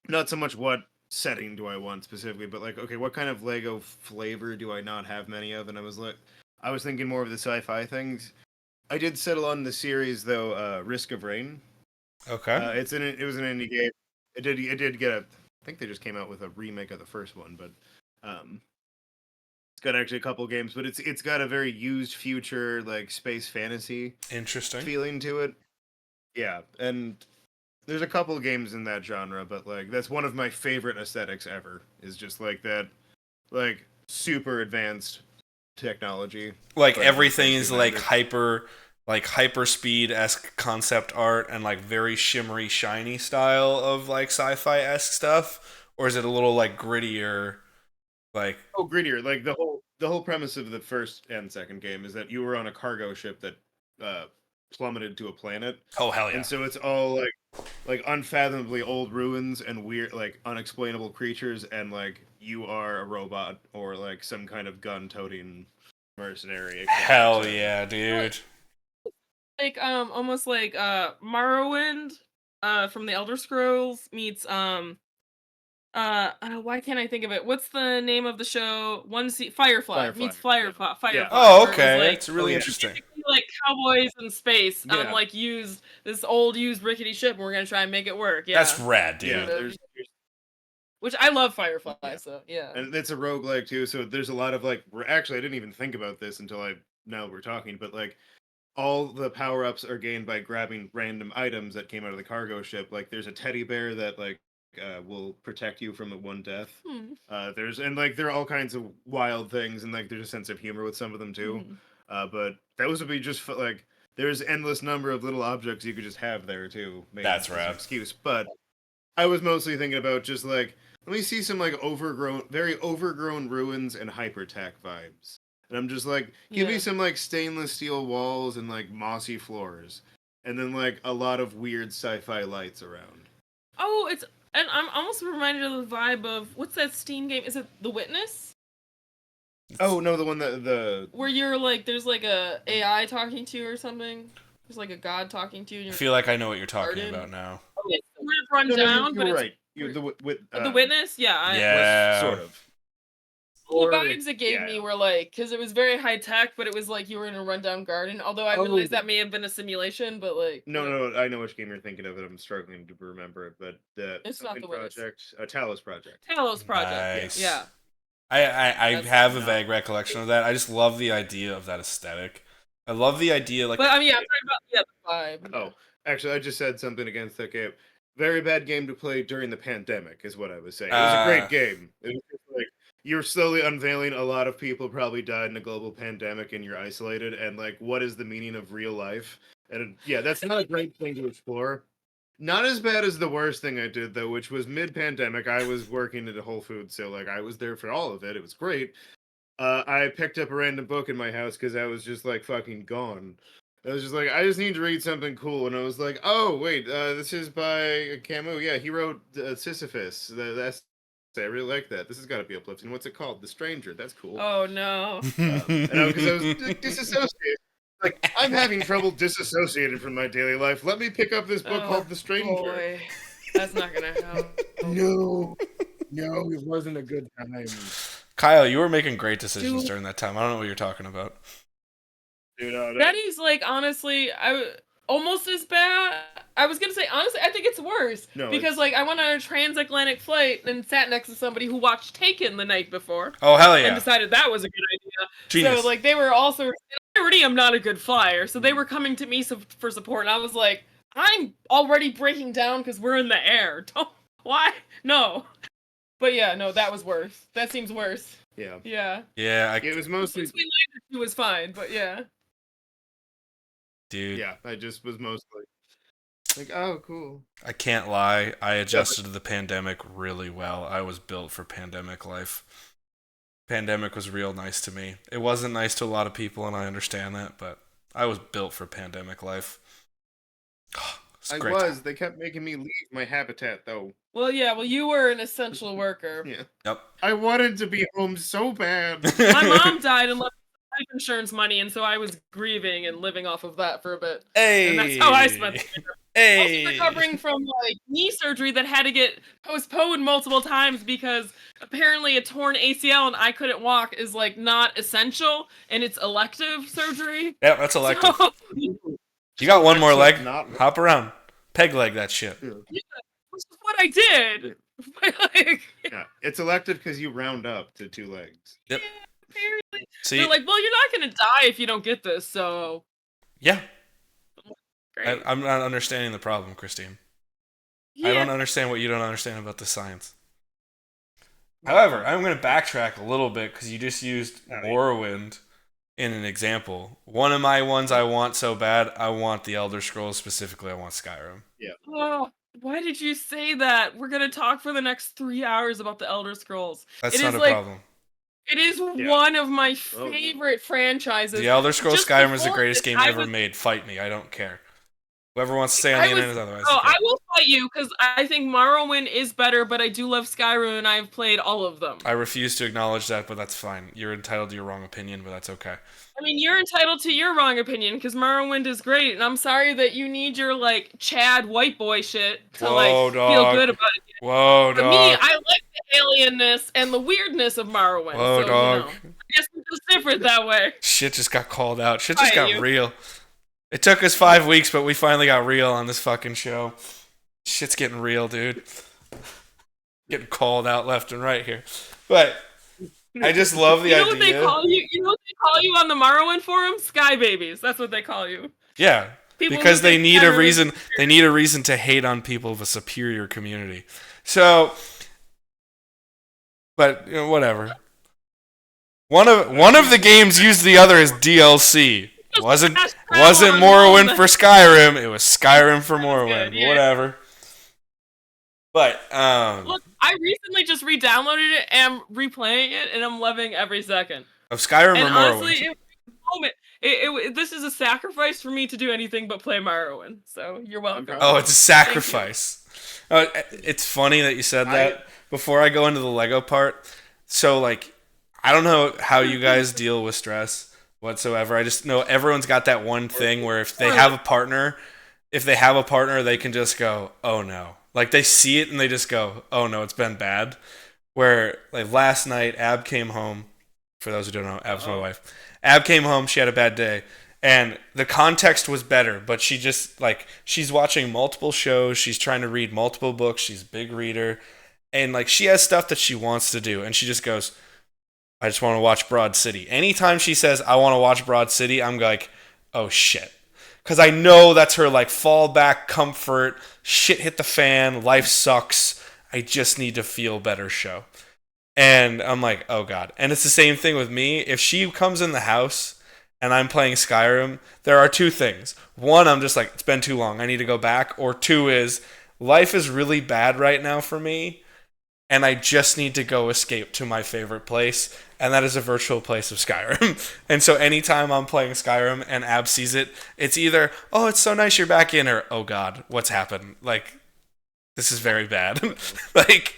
C: not so much what setting do I want specifically, but like okay, what kind of Lego flavor do I not have many of? And I was thinking more of the sci-fi things. I did settle on the series though, Risk of Rain.
A: Okay.
C: It was an indie game. It did get a. I think they just came out with a remake of the first one, but it's got actually a couple games, but it's got a very used future like space fantasy
A: Interesting.
C: feeling to it. Yeah, and there's a couple games in that genre, but like that's one of my favorite aesthetics ever. Is just like that, like super advanced technology.
A: Like
C: But
A: everything
C: it's
A: is like
C: tremendous.
A: hyper speed-esque concept art and like very shimmery shiny style of like sci-fi-esque stuff, or is it a little like grittier, like
C: Oh, grittier. Like the whole premise of the first and second game is that you were on a cargo ship that plummeted to a planet,
A: oh hell yeah.
C: and so it's all like unfathomably old ruins and weird like unexplainable creatures, and like you are a robot or like some kind of gun-toting mercenary.
A: Hell yeah, dude.
B: Like almost like Morrowind from the Elder Scrolls meets why can't I think of it? What's the name of the show? Firefly meets Firefly.
C: Yeah.
A: Oh,
B: where it was,
A: okay.
B: like,
A: It's really
C: yeah.
A: interesting.
B: like cowboys in space
C: Yeah.
B: like used this old used rickety ship, and we're gonna try and make it work. Yeah.
A: That's rad, dude.
C: Yeah,
B: Which I love Firefly, so yeah.
C: and it's a roguelike too, so there's a lot of like actually I didn't even think about this until now we're talking, but like all the power-ups are gained by grabbing random items that came out of the cargo ship. Like there's a teddy bear that like will protect you from one death. There's and like there are all kinds of wild things, and like there's a sense of humor with some of them too. But those would be just like there's endless number of little objects you could just have there too. Maybe
A: That's
C: as an
A: rad.
C: excuse, but I was mostly thinking about just like let me see some like very overgrown ruins and hypertech vibes. And I'm just like, give me some like stainless steel walls and like mossy floors, and then like a lot of weird sci-fi lights around.
B: Oh, and I'm almost reminded of the vibe of what's that Steam game? Is it The Witness?
C: Oh no, the one that
B: Where you're like, there's like a AI talking to you or something. There's like a god talking to you. And
A: I
B: you're
A: feel like I know what you're talking
B: Garden.
A: about now.
B: it's run down, but
C: you're
B: it's
C: right. You the
B: The Witness. Yeah.
A: Yeah.
C: sort of.
B: The vibes it gave me were like, because it was very high tech, but it was like you were in a rundown garden. Although I realized that may have been a simulation, but like
C: No, I know which game you're thinking of, and I'm struggling to remember it. But
B: It's not The Witness.
C: Talos Project.
B: Talos Project.
A: Nice.
B: Yeah.
A: I
B: That's
A: have a
B: not-
A: vague recollection of that. I just love the idea of that aesthetic. I love the idea, like,
B: But I mean, I'm talking about the vibe.
C: Oh, actually, I just said something against that game. Very bad game to play during the pandemic, is what I was saying. It was a great game. It was just like you're slowly unveiling a lot of people probably died in a global pandemic, and you're isolated. And like, what is the meaning of real life? And yeah, that's not a great thing to explore. Not as bad as the worst thing I did though, which was mid-pandemic. I was working at a Whole Foods, so like I was there for all of it. It was great. I picked up a random book in my house because I was just like fucking gone. I was just like, I just need to read something cool, and I was like, oh wait, this is by Camus. Yeah, he wrote Sisyphus. That's I really like that. This has got to be uplifting. What's it called? The Stranger. That's cool.
B: Oh no.
C: And because I was disassociated. Like I'm having trouble disassociated from my daily life. Let me pick up this book called The Stranger.
B: Boy. That's not gonna help.
C: No, it wasn't a good time.
A: Kyle, you were making great decisions
B: Dude.
A: during that time. I don't know what you're talking about.
C: Dude,
B: Betty's like honestly, almost as bad. I was gonna say honestly, I think it's worse because like I went on a transatlantic flight and sat next to somebody who watched Taken the night before.
A: Oh hell yeah!
B: And decided that was a good idea.
A: Genius.
B: So like they were also. I already am not a good flyer, so they were coming to me for support, and I was like, I'm already breaking down because we're in the air. Don't why no. But yeah, no, that was worse. That seems worse.
C: Yeah.
B: Yeah.
A: Yeah,
C: It was mostly.
B: Once we landed, it was fine, but yeah.
A: dude.
C: Yeah, I just was mostly like, oh, cool.
A: I can't lie. I adjusted to the pandemic really well. I was built for pandemic life. Pandemic was real nice to me. It wasn't nice to a lot of people, and I understand that, but I was built for pandemic life.
C: I was. They kept making me leave my habitat, though.
B: Well, yeah. Well, you were an essential worker.
C: Yeah.
A: Yep.
C: I wanted to be home so bad.
B: My mom died and left life insurance money, and so I was grieving and living off of that for a bit.
A: Hey.
B: And that's how I spent the winter.
A: Hey.
B: Also recovering from like knee surgery that had to get postponed multiple times because apparently a torn ACL and I couldn't walk is like not essential and it's elective surgery.
A: Yeah, that's elective.
B: So,
A: You got one more leg.
C: Not-
A: Hop around. Peg leg that shit.
B: yeah, which is what I did. Like,
C: Yeah, it's elective because you round up to 2 legs.
A: Yep.
B: apparently.
A: See?
B: They're like, well, you're not gonna die if you don't get this, so
A: Yeah.
B: great.
A: I'm not understanding the problem, Christine.
B: Yeah.
A: I don't understand what you don't understand about the science. However, I'm going to backtrack a little bit because you just used Morrowind in an example. One of my ones I want so bad, I want the Elder Scrolls, specifically I want Skyrim.
C: Yeah.
B: Oh, why did you say that? We're gonna talk for the next 3 hours about the Elder Scrolls.
A: That's
B: It
A: not
B: is
A: a
B: like-
A: problem.
B: It is one of my
C: Oh.
B: favorite franchises.
A: The Elder Scrolls
B: Just
A: Skyrim is the
B: before
A: greatest
B: this,
A: game ever made. Fight me. I don't care. Whoever wants to stay on the internet is otherwise.
B: Oh,
A: okay.
B: I will fight you because I think Morrowind is better, but I do love Skyrim and I've played all of them.
A: I refuse to acknowledge that, but that's fine. You're entitled to your wrong opinion, but that's okay.
B: I mean, you're entitled to your wrong opinion because Morrowind is great, and I'm sorry that you need your like Chad white boy shit to
A: Whoa,
B: like feel
A: dog.
B: good about it.
A: Whoa,
B: But
A: dog.
B: me, I like the alienness and the weirdness of Morrowind.
A: Whoa,
B: so,
A: dog.
B: You know, I guess it's just different that way.
A: Shit just got called out. Shit just
B: Fight
A: got
B: you.
A: real. It took us 5 weeks, but we finally got real on this fucking show. Shit's getting real, dude. Getting called out left and right here. But I just love the
B: You know
A: idea.
B: what they call you? You know what they call you on the Morrowind forum? Sky babies. That's what they call you.
A: Yeah.
B: People
A: Because
B: who
A: they
B: think
A: need a
B: better-
A: reason. They need a reason to hate on people of a superior community. So, but you know, whatever. One of the games used the other as DLC. Wasn't Morrowind for Skyrim? It was Skyrim for Morrowind.
B: good, yeah.
A: Whatever. But
B: Look, I recently just re-downloaded it and I'm replaying it, and I'm loving every second.
A: of Skyrim
B: And
A: or
B: honestly,
A: Morrowind?
B: this is a sacrifice for me to do anything but play Morrowind. So you're welcome.
A: Oh, it's a sacrifice. It's funny that you said that. Before I go into the Lego part, so like, I don't know how you guys deal with stress whatsoever. I just know everyone's got that one thing where if they have a partner, they can just go, oh no. Like they see it and they just go, oh no, it's been bad. Where like last night, Ab came home. For those who don't know, Ab's my wife. Ab came home. She had a bad day. And the context was better, but she just, like, she's watching multiple shows. She's trying to read multiple books. She's a big reader. And, like, she has stuff that she wants to do. And she just goes, I just want to watch Broad City. Anytime she says, I want to watch Broad City, I'm like, oh, shit. Because I know that's her, like, fallback comfort. Shit hit the fan. Life sucks. I just need to feel better show. And I'm like, oh, God. And it's the same thing with me. If she comes in the house and I'm playing Skyrim, there are two things. One, I'm just like, it's been too long. I need to go back. Or two is, life is really bad right now for me, and I just need to go escape to my favorite place, and that is a virtual place of Skyrim. And so anytime I'm playing Skyrim and Ab sees it, it's either, oh, it's so nice you're back in, or, oh, God, what's happened? Like, this is very bad. Like,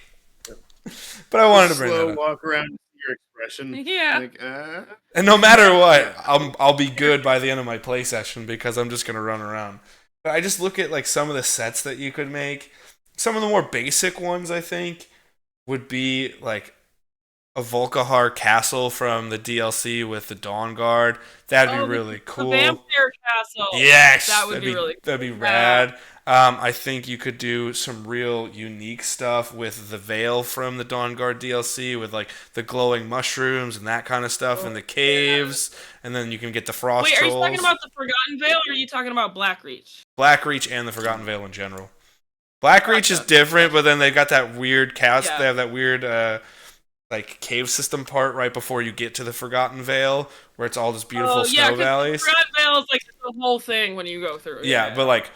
A: but I wanted to bring that
C: slow
A: up.
C: walk around and see your expression.
B: Yeah.
C: Like,
A: And no matter what, I'll be good by the end of my play session because I'm just gonna run around. But I just look at like some of the sets that you could make. Some of the more basic ones I think would be like a Volkihar castle from the DLC with the Dawn Guard. That'd be
B: Oh,
A: really
B: the
A: cool.
B: vampire castle.
A: Yes,
B: That would be really
A: that'd be
B: cool.
A: rad. I think you could do some real unique stuff with the Veil from the Dawn Guard DLC, with like the glowing mushrooms and that kind of stuff in the caves, and then you can get the frost
B: Wait, are you
A: trolls.
B: talking about the Forgotten Vale, or are you talking about Blackreach?
A: Blackreach and the Forgotten Vale in general. Blackreach is different, but then they've got that weird cast.
B: Yeah.
A: They have that weird like cave system part right before you get to the Forgotten Vale, where it's all this beautiful snow valleys.
B: The Forgotten Vale is like the whole thing when you go through.
A: Yeah, but like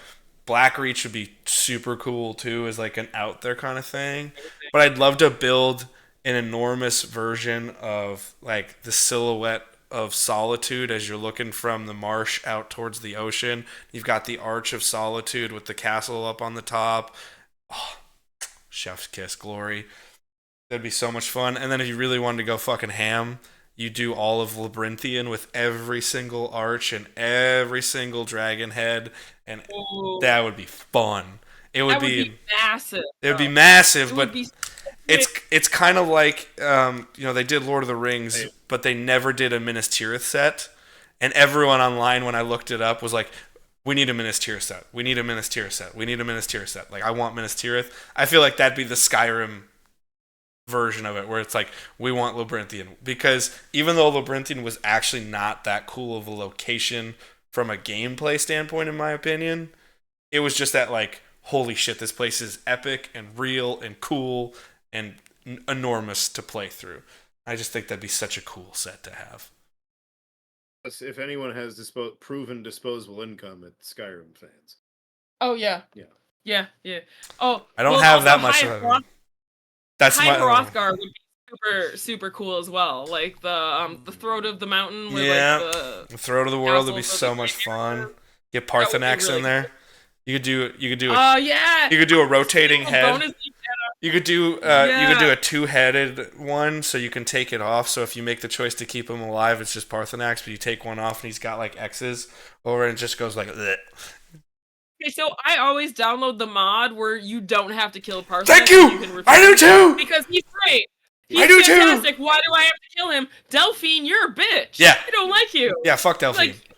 A: Blackreach would be super cool too, as like an out there kind of thing. But I'd love to build an enormous version of like the silhouette of Solitude as you're looking from the marsh out towards the ocean. You've got the Arch of Solitude with the castle up on the top. Oh, chef's kiss glory. That'd be so much fun. And then if you really wanted to go fucking ham, you do all of Labyrinthian with every single arch and every single dragon head, and that would be fun. It would be
B: massive.
A: It would be massive,
B: It
A: but
B: would be
A: it's kind of like they did Lord of the Rings, but they never did a Minas Tirith set, and everyone online when I looked it up was like, we need a Minas Tirith set. We need a Minas Tirith set. We need a Minas Tirith set. Like, I want Minas Tirith. I feel like that'd be the Skyrim version of it, where it's like, we want Labyrinthian, because even though Labyrinthian was actually not that cool of a location from a gameplay standpoint, in my opinion, it was just that like, holy shit, this place is epic and real and cool and enormous to play through. I just think that'd be such a cool set to have.
C: If anyone has proven disposable income, it's Skyrim fans.
B: Oh yeah.
C: Yeah.
B: Oh,
A: I don't have that much
B: High
A: of it. That's
B: High
A: my
B: Hrothgar would be super cool as well. Like the throat of the mountain with like
A: the throat of the world would be so much fun. Get Parthenax
B: really
A: in there. You could do
B: You could
A: do a rotating head. You could do you could do
B: Yeah.
A: a two-headed one, so you can take it off. So if you make the choice to keep him alive, it's just Parthenax, but you take one off and he's got like X's over, and it just goes like bleh.
B: Okay, so I always download the mod where you don't have to kill Parthenax.
A: Thank you! I do too!
B: Because he's great. He's
A: I do too!
B: fantastic. Why do I have to kill him? Delphine, you're a bitch.
A: Yeah.
B: I don't like you.
A: Yeah, fuck Delphine.
B: Like,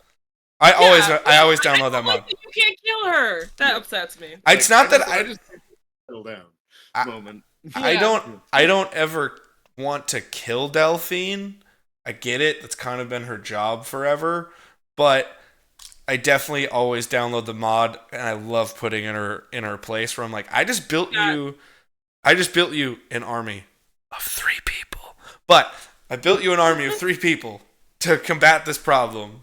A: I always download that mod.
B: Like that you can't kill her. That upsets me.
A: It's not that
C: I just settle down. Moment.
A: I don't ever want to kill Delphine. I get it. That's kind of been her job forever. But I definitely always download the mod, and I love putting in her place, where I'm like, I just built you an army of 3 people. But I built you an army of 3 people to combat this problem.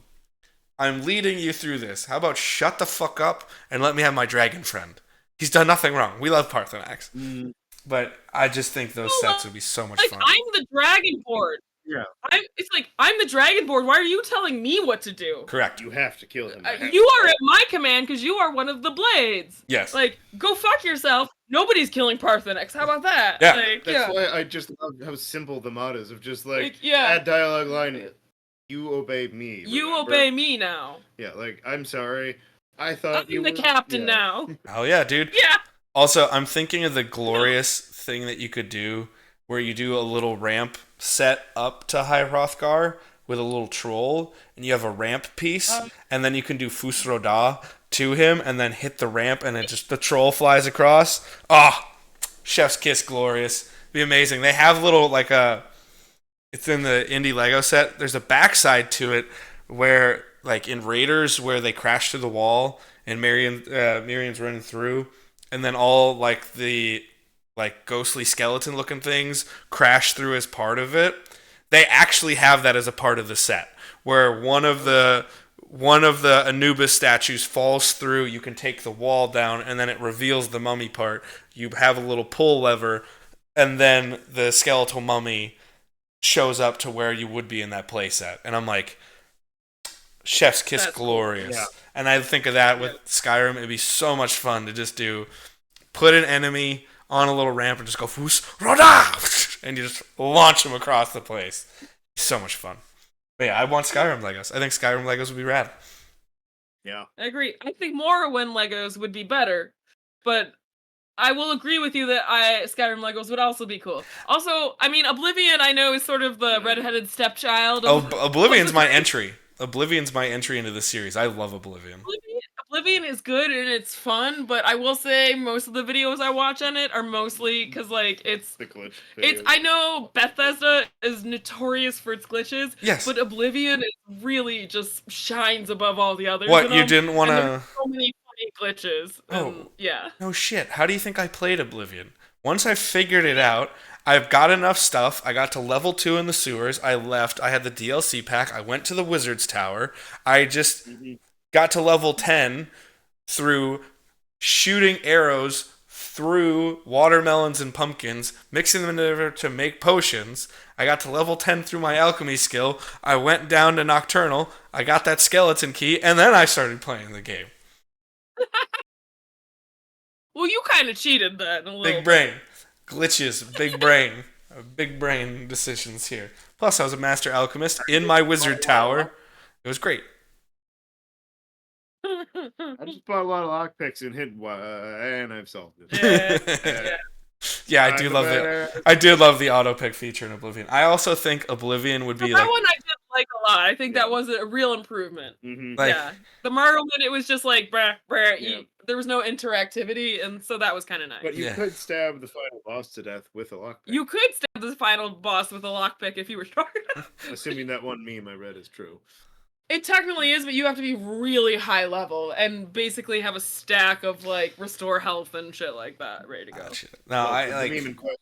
A: I'm leading you through this. How about shut the fuck up and let me have my dragon friend? He's done nothing wrong. We love Parthenax. But I just think those sets would be so much fun.
B: I'm the Dragonborn.
C: Yeah.
B: It's like, I'm the Dragonborn. Why are you telling me what to do?
A: Correct.
C: You have to kill him.
B: You are at my command because you are one of the blades.
A: Yes.
B: Like, go fuck yourself. Nobody's killing Parthenax. How about that?
A: Yeah.
B: Like,
C: That's why I just love how simple the mod is, of just like
B: yeah.
C: add dialogue line. You obey me.
B: You
C: remember?
B: obey me now.
C: Yeah, like, I'm sorry. I thought you
B: I'm the
C: were
B: captain now.
A: Hell yeah, dude.
B: Yeah.
A: Also, I'm thinking of the glorious thing that you could do, where you do a little ramp set up to High Hrothgar with a little troll, and you have a ramp piece, and then you can do Fusroda to him, and then hit the ramp, and it just the troll flies across. Oh, chef's kiss, glorious. Be amazing. They have little like it's in the indie Lego set. There's a backside to it where, like in Raiders, where they crash through the wall and Miriam's running through, and then all like the like ghostly skeleton looking things crash through as part of it. They actually have that as a part of the set, where one of the Anubis statues falls through. You can take the wall down, and then it reveals the mummy part. You have a little pull lever, and then the skeletal mummy shows up to where you would be in that playset. And I'm like, chef's kiss, that's glorious. Cool. Yeah. And I think of that with Skyrim. It'd be so much fun to just put an enemy on a little ramp and just go Fus Roda, and you just launch them across the place. So much fun. But yeah, I want Skyrim Legos. I think Skyrim Legos would be rad.
C: Yeah,
B: I agree. I think Morrowind Legos would be better, but I will agree with you that Skyrim Legos would also be cool. Also, I mean, Oblivion I know is sort of the redheaded stepchild of
A: Oblivion's
B: of
A: my
B: the
A: entry. Oblivion's my entry into the series. I love Oblivion.
B: Oblivion is good and it's fun, but I will say most of the videos I watch on it are mostly because like it's
C: The glitch.
B: I know Bethesda is notorious for its glitches,
A: Yes.
B: but Oblivion really just shines above all the others.
A: What,
B: in
A: you
B: them,
A: didn't want
B: and there's
A: to...
B: so many funny glitches. And, yeah.
A: No shit. How do you think I played Oblivion? Once I figured it out, I've got enough stuff. I got to level 2 in the sewers. I left. I had the DLC pack. I went to the Wizard's Tower. I just got to level 10 through shooting arrows through watermelons and pumpkins, mixing them together to make potions. I got to level 10 through my alchemy skill. I went down to Nocturnal. I got that skeleton key, and then I started playing the game.
B: Well, you kind of cheated then a little.
A: Big brain. Glitches. Big brain. Big brain decisions here. Plus, I was a master alchemist in my wizard tower. It was great.
C: I just bought a lot of lockpicks and hid one, and I've solved it.
B: Yeah.
A: Yeah, I do love it. I do love the auto pick feature in Oblivion. I also think Oblivion would be
B: that
A: like
B: one I did like a lot. I think that was a real improvement.
A: like
B: Yeah, the Mario one, it was just like brah, brah,
C: Yeah.
B: there was no interactivity, and so that was kind of nice.
C: But you could stab the final boss to death with a lockpick.
B: You could stab the final boss with a lockpick if you were strong enough.
C: Assuming that one meme I read is true.
B: It technically is, but you have to be really high level and basically have a stack of like restore health and shit like that ready to go.
A: No,
C: Well,
A: I
C: the
A: like
C: meme in question,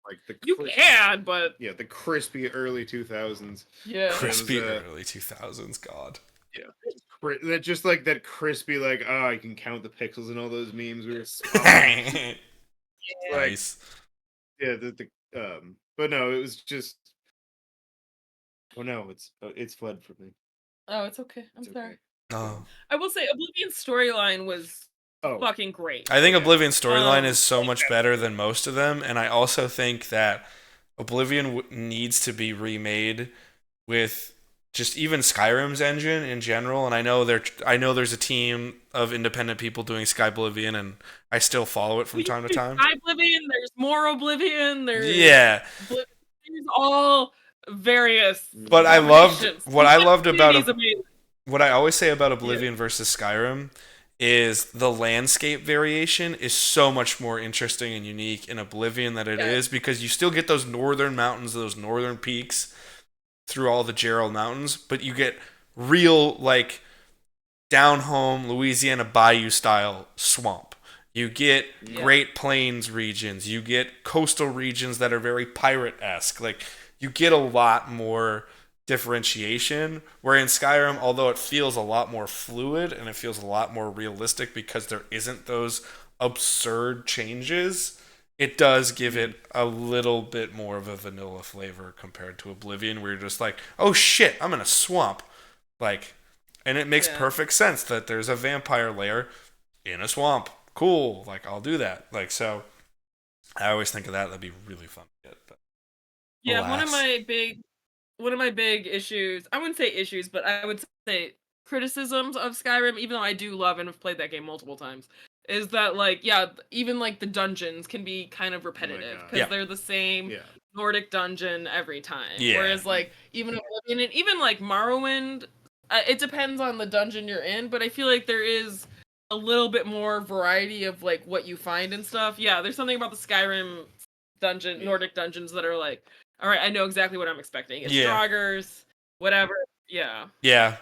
C: like the
B: You can, but
C: yeah, the crispy early 2000s.
B: yeah,
A: crispy early 2000s. God.
C: Yeah, that just like that crispy, like you can count the pixels in all those memes. We were
A: Nice.
C: yeah, but no, it was just. Oh no, it's fled from me.
B: Oh, it's okay. I'm sorry.
C: Okay.
A: Oh.
B: I will say Oblivion's storyline was fucking great.
A: I think Oblivion's storyline is so much better than most of them, and I also think that Oblivion needs to be remade with just even Skyrim's engine in general. And I know there's a team of independent people doing Skyblivion, and I still follow it from time to time.
B: Skyblivion, there's more Oblivion, there's
A: there's
B: all various.
A: But what I loved about what I always say about Oblivion versus Skyrim is the landscape variation is so much more interesting and unique in Oblivion than it is, because you still get those northern mountains, those northern peaks through all the Gerald Mountains, but you get real like down home Louisiana bayou style swamp. You get Great Plains regions. You get coastal regions that are very pirate-esque. Like, you get a lot more differentiation, where in Skyrim, although it feels a lot more fluid and it feels a lot more realistic because there isn't those absurd changes, it does give it a little bit more of a vanilla flavor compared to Oblivion, where you're just like, oh shit, I'm in a swamp. Like, and it makes perfect sense that there's a vampire lair in a swamp. Cool, like, I'll do that. Like, so I always think of that. That'd be really fun to get. But
B: yeah, one of my big issues, I wouldn't say issues, but I would say criticisms of Skyrim, even though I do love and have played that game multiple times, is that like, even like the dungeons can be kind of repetitive because they're the same Nordic dungeon every time. Whereas like even Oblivion and even like Morrowind, it depends on the dungeon you're in, but I feel like there is a little bit more variety of like what you find and stuff. Yeah, there's something about the Skyrim dungeon, Nordic dungeons that are like, all right, I know exactly what I'm expecting. It's Draugrs, whatever. Yeah.
A: Yeah,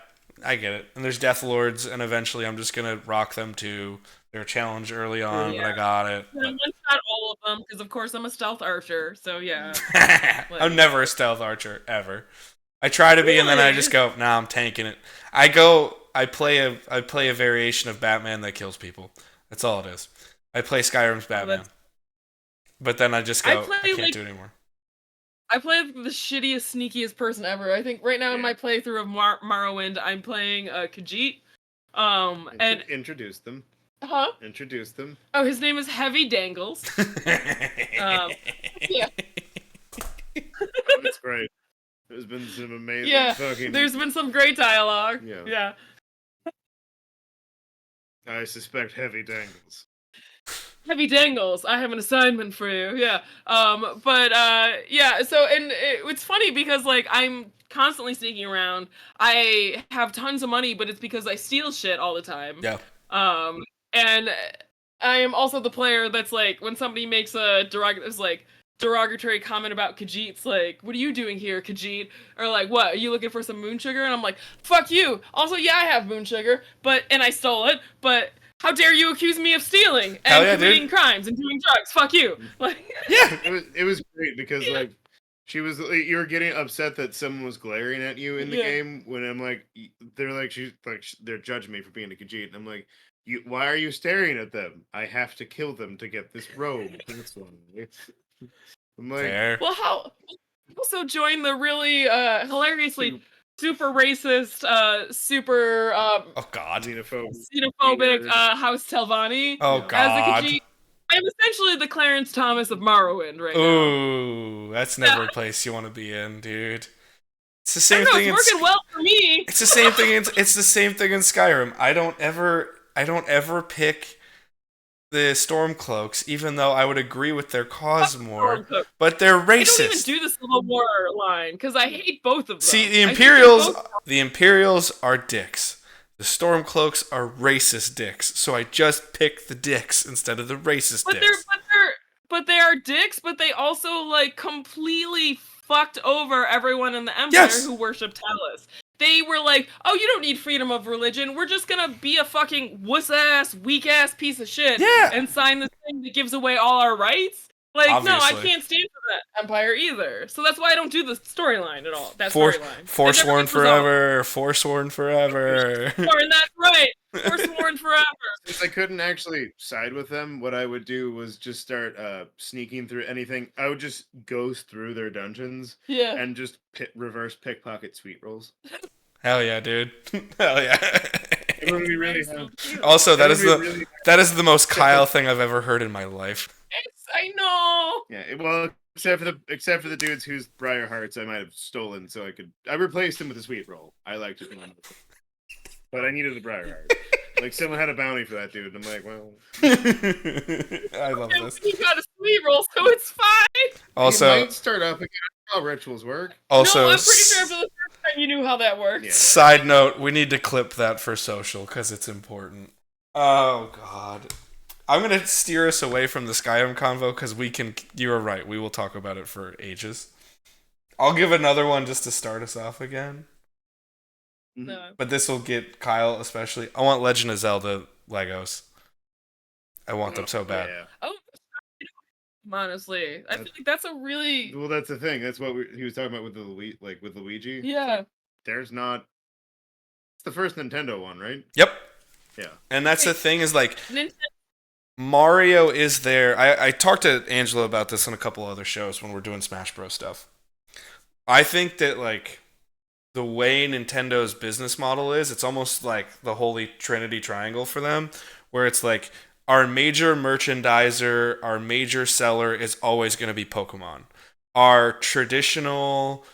A: I get it. And there's Death Lords, and eventually I'm just gonna rock them too. They're a challenge early on, but I got it.
B: Yeah, not all of them, because of course I'm a stealth archer. So yeah.
A: I'm never a stealth archer ever. I try to be, and then I just go, nah, I'm tanking it. I play a variation of Batman that kills people. That's all it is. I play Skyrim's Batman. But then I just go, I can't do it anymore.
B: I play the shittiest, sneakiest person ever. I think right now in my playthrough of Morrowind, I'm playing Khajiit. And
C: introduce them.
B: Huh?
C: Introduce them.
B: Oh, his name is Heavy Dangles. Yeah.
C: That's great. There's been some amazing fucking...
B: There's been some great dialogue. Yeah.
C: I suspect Heavy Dangles.
B: Heavy Dangles, I have an assignment for you. Yeah. Yeah, so and it's funny because like I'm constantly sneaking around. I have tons of money, but it's because I steal shit all the time.
A: Yeah.
B: And I am also the player that's like when somebody makes a derogatory comment about Khajiit's like, what are you doing here, Khajiit? Or like, what, are you looking for some moon sugar? And I'm like, fuck you. Also, yeah, I have moon sugar, and I stole it, but how dare you accuse me of stealing and committing crimes and doing drugs? Fuck you. Like,
A: Yeah.
C: It was great because like you were getting upset that someone was glaring at you in the game when I'm like they're judging me for being a Khajiit and I'm like, why are you staring at them? I have to kill them to get this robe. That's why. I'm like,
A: Fair.
B: well, how also join the really hilariously super racist, super
A: oh god,
B: xenophobic House Telvanni.
A: Oh god.
B: As a Khajiit. I'm essentially the Clarence Thomas of Morrowind right now.
A: Ooh, that's never a place you want to be in, dude. It's the same thing.
B: It's working well for me.
A: It's the same thing. It's the same thing in Skyrim. I don't ever pick the Stormcloaks, even though I would agree with their cause more. But they're racist.
B: I don't even do the Civil War line because I hate both of them.
A: See, the Imperials are dicks. The Stormcloaks are racist dicks, so I just pick the dicks instead of the racist dicks.
B: But they are dicks, but they also like completely fucked over everyone in the Empire who worshipped Talos. They were like, oh, you don't need freedom of religion. We're just gonna be a fucking wuss-ass, weak-ass piece of shit and sign this thing that gives away all our rights. Like,
A: obviously.
B: No, I can't stand for that Empire either. So that's why I don't do the storyline at all. That storyline.
A: Forsworn forever. Forsworn forever.
B: Forsworn, that's right. Forsworn forever.
C: Since I couldn't actually side with them, what I would do was just start sneaking through anything. I would just go through their dungeons and just reverse pickpocket sweet rolls.
A: Hell yeah, dude. Hell yeah.
C: It would be really
A: also, that is the most Kyle thing I've ever heard in my life.
B: I know.
C: Yeah, well, except for the dudes whose Briar Hearts I might have stolen, so I replaced them with a sweet roll. I liked it, but I needed the Briar Heart. Like someone had a bounty for that dude. And I'm like, well,
A: I love this.
B: You got a sweet roll, so it's fine.
A: Also,
C: you might start up again. How rituals work.
A: Also,
B: no, I'm pretty sure for the first time you knew how that worked.
A: Yeah. Side note: we need to clip that for social because it's important. Oh god. I'm going to steer us away from the Skyrim convo because you were right, we will talk about it for ages. I'll give another one just to start us off again.
B: No.
A: But this will get Kyle especially. I want Legend of Zelda Legos. I want them so bad.
C: Yeah.
B: Oh, honestly, I feel like that's a really...
C: Well, that's the thing. That's what he was talking about with with Luigi.
B: Yeah.
C: There's not... It's the first Nintendo one, right?
A: Yep.
C: Yeah.
A: And that's the thing is like... Mario is there. I talked to Angela about this on a couple other shows when we're doing Smash Bros. Stuff. I think that, like, the way Nintendo's business model is, it's almost like the Holy Trinity Triangle for them, where it's like, our major merchandiser, our major seller is always going to be Pokemon. Our traditional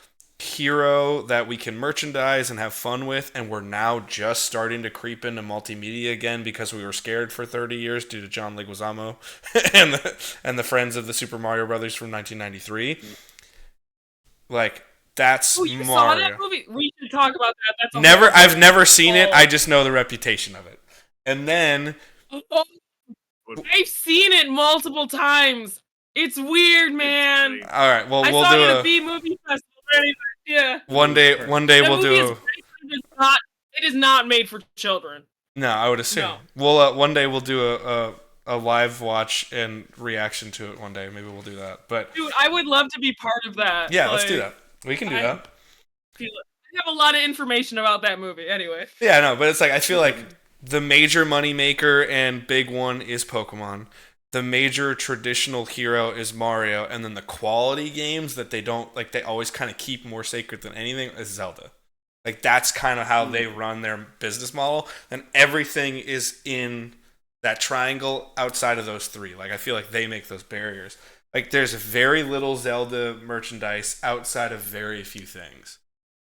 A: hero that we can merchandise and have fun with, and we're now just starting to creep into multimedia again because we were scared for 30 years due to John Leguizamo and the friends of the Super Mario Brothers from 1993. Like, that's
B: you
A: Mario.
B: Saw that movie? We should talk about that. That's
A: I've never seen it. I just know the reputation of it. And then
B: I've seen it multiple times. It's weird, man.
A: All right, well, we'll
B: saw
A: do
B: it at a B movie festival. Yeah.
A: One day we'll do.
B: It is not made for children.
A: No, I would assume.
B: No.
A: Well, one day we'll do a live watch and reaction to it. One day, maybe we'll do that. But
B: dude, I would love to be part of that.
A: Yeah, let's do that. We can do that.
B: I have a lot of information about that movie. Anyway.
A: Yeah, no, but it's like I feel like the major money maker and big one is Pokemon. The major traditional hero is Mario, and then the quality games that they don't like, they always kind of keep more sacred than anything is Zelda. Like, that's kind of how they run their business model, and everything is in that triangle outside of those three. Like, I feel like they make those barriers. Like, there's very little Zelda merchandise outside of very few things.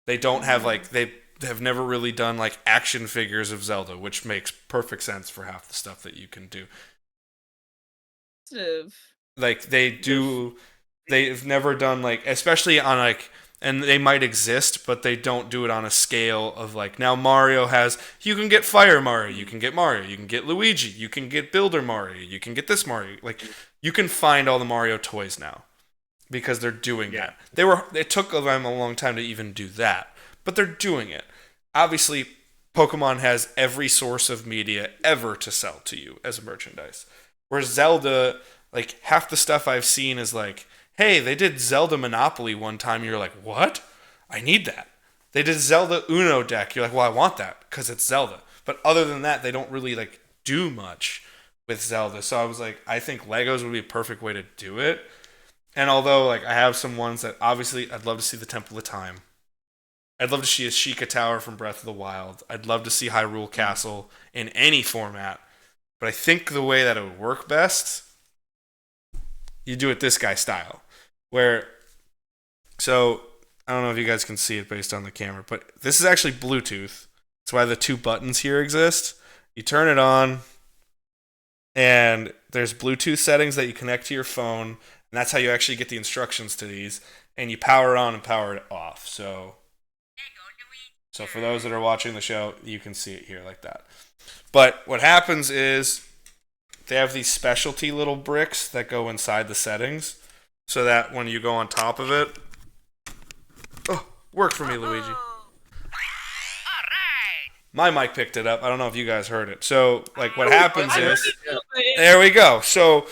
A: They don't have like they have never really done like action figures of Zelda, which makes perfect sense for half the stuff that you can do. Like they do, they've never done like, especially on like, and they might exist, but they don't do it on a scale of like, now Mario has, you can get Fire Mario, you can get Mario, you can get Luigi, you can get Builder Mario, you can get this Mario. Like, you can find all the Mario toys now because they're doing that. It took them a long time to even do that, but they're doing it. Obviously, Pokemon has every source of media ever to sell to you as merchandise. Whereas Zelda, like, half the stuff I've seen is like, hey, they did Zelda Monopoly one time. You're like, what? I need that. They did Zelda Uno deck. You're like, well, I want that because it's Zelda. But other than that, they don't really like do much with Zelda. So I was like, I think Legos would be a perfect way to do it. And although like I have some ones that obviously I'd love to see the Temple of Time. I'd love to see a Sheikah Tower from Breath of the Wild. I'd love to see Hyrule Castle in any format. But I think the way that it would work best, you do it this guy style. Where, so, I don't know if you guys can see it based on the camera, but this is actually Bluetooth. That's why the two buttons here exist. You turn it on, and there's Bluetooth settings that you connect to your phone, and that's how you actually get the instructions to these, and you power it on and power it off. So for those that are watching the show, you can see it here like that. But what happens is they have these specialty little bricks that go inside the settings so that when you go on top of it... Oh, work for me, Luigi. My mic picked it up. I don't know if you guys heard it. So, like, what happens is... There we go. So,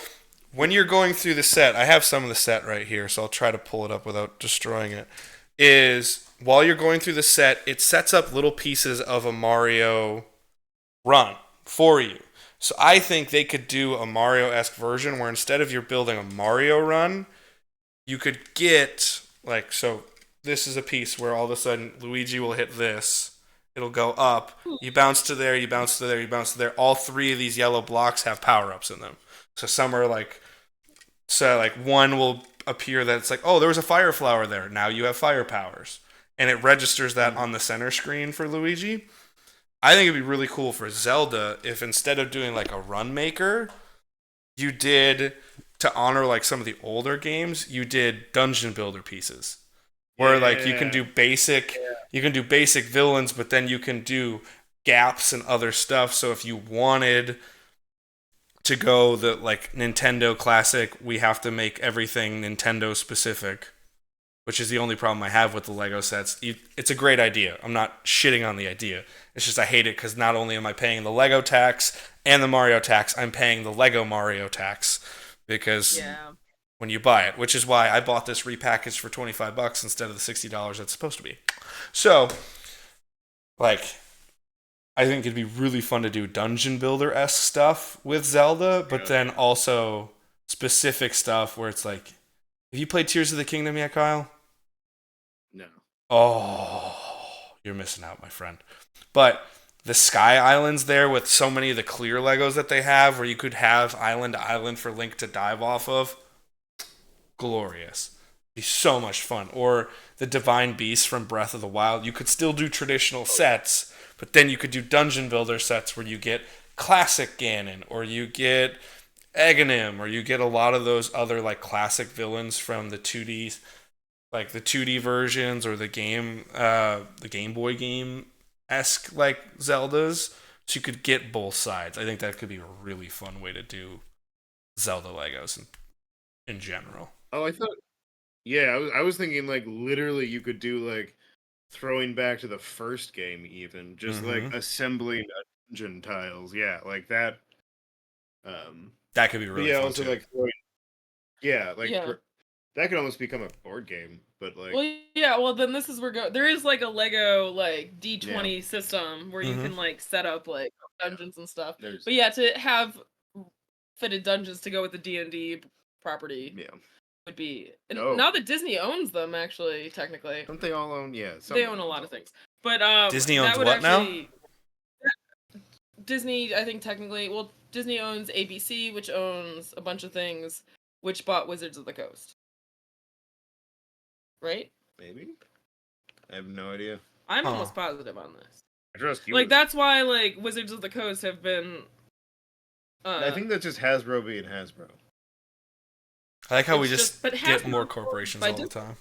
A: when you're going through the set, I have some of the set right here, so I'll try to pull it up without destroying it, is while you're going through the set, it sets up little pieces of a Mario run for you. So I think they could do a Mario-esque version where instead of you're building a Mario run, you could get, like, so this is a piece where all of a sudden Luigi will hit this. It'll go up. You bounce to there, you bounce to there, you bounce to there. All three of these yellow blocks have power-ups in them. So some are like, one will appear that it's like, oh, there was a fire flower there. Now you have fire powers. And it registers that on the center screen for Luigi. I think it'd be really cool for Zelda if instead of doing like a run maker, you did, to honor like some of the older games, you did dungeon builder pieces. Where like you can do basic villains, but then you can do gaps and other stuff. So if you wanted to go the like Nintendo classic, we have to make everything Nintendo specific, which is the only problem I have with the Lego sets. It's a great idea. I'm not shitting on the idea. It's just I hate it because not only am I paying the Lego tax and the Mario tax, I'm paying the Lego Mario tax because when you buy it, which is why I bought this repackaged for $25 instead of the $60 it's supposed to be. So, like, I think it'd be really fun to do dungeon builder-esque stuff with Zelda, but then also specific stuff where it's like, have you played Tears of the Kingdom yet, Kyle?
C: No.
A: Oh, you're missing out, my friend. But the Sky Islands there with so many of the clear Legos that they have, where you could have island to island for Link to dive off of, glorious. It'd be so much fun. Or the Divine Beast from Breath of the Wild. You could still do traditional sets, but then you could do dungeon builder sets where you get classic Ganon, or you get Aghanim, or you get a lot of those other like classic villains from the 2D, like the 2D versions or the Game Boy game-esque like Zeldas. So you could get both sides. I think that could be a really fun way to do Zelda Legos in general.
C: Oh, I thought, I was thinking like literally you could do like throwing back to the first game, even just like assembling dungeon tiles. Yeah, like that.
A: That could be really fun
C: also
A: too.
C: like throwing, that could almost become a board game. But like,
B: well then this is where there is like a Lego like D20 system where you can like set up like dungeons and stuff. But to have fitted dungeons to go with the D&D property would be, and now that Disney owns them, actually, technically.
C: Don't they all own?
B: They own a lot of things. But
A: Disney owns what now?
B: Disney, I think technically, Disney owns ABC, which owns a bunch of things, which bought Wizards of the Coast. Right?
C: Maybe. I have no idea.
B: I'm almost positive on this.
C: I trust you.
B: Like, that's why, like, Wizards of the Coast have been...
C: I think that's just Hasbro being Hasbro.
A: I like how we
B: It's
A: just
B: but
A: get
B: Hasbro
A: more corporations
B: by
A: all the
B: Disney.
A: time.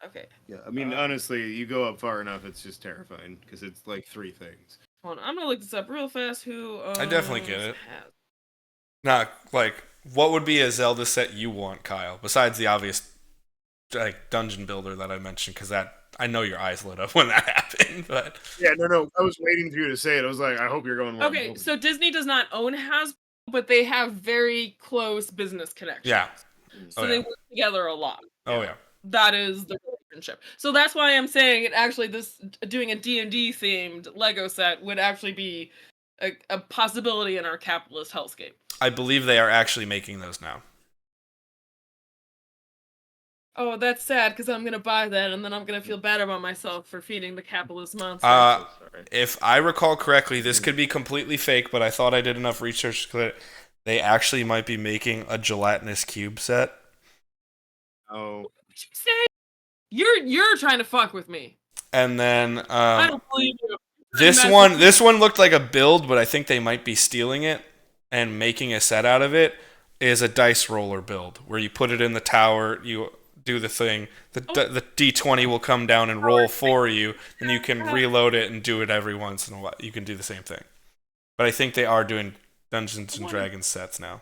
B: Okay,
C: Yeah, I mean, honestly, you go up far enough, it's just terrifying because it's like 3 things.
B: hold on. I'm gonna look this up real fast. Who?
A: I definitely get it.
B: Has-
A: Not like what would be a Zelda set you want, Kyle? Besides the obvious like dungeon builder that I mentioned, because that I know your eyes lit up when that happened. But
C: Yeah, no, I was waiting for you to say it. I was like, I hope you're going. Where I'm
B: Okay,
C: hoping.
B: so Disney does not own Hasbro, but they have very close business connections.
A: yeah,
B: So
A: Oh,
B: they
A: yeah.
B: work together a lot.
A: oh yeah,
B: That is the relationship. So that's why I'm saying it actually this doing a D&D themed Lego set would actually be a possibility in our capitalist hellscape.
A: I believe they are actually making those now.
B: Oh, that's sad because I'm gonna buy that and then I'm gonna feel bad about myself for feeding the capitalist monster.
A: Uh,
C: So sorry.
A: If I recall correctly, this could be completely fake, but I thought I did enough research that they actually might be making a gelatinous cube set.
C: Oh,
B: What you say? You're trying to fuck with me.
A: And then
B: I don't believe you.
A: this
B: Mess
A: one,
B: with
A: this one looked like a build, but I think they might be stealing it and making a set out of it. Is a dice roller build where you put it in the tower, you do the thing, the D20 will come down and roll for you, and you can reload it and do it every once in a while. You can do the same thing. But I think they are doing Dungeons and Dragons sets now.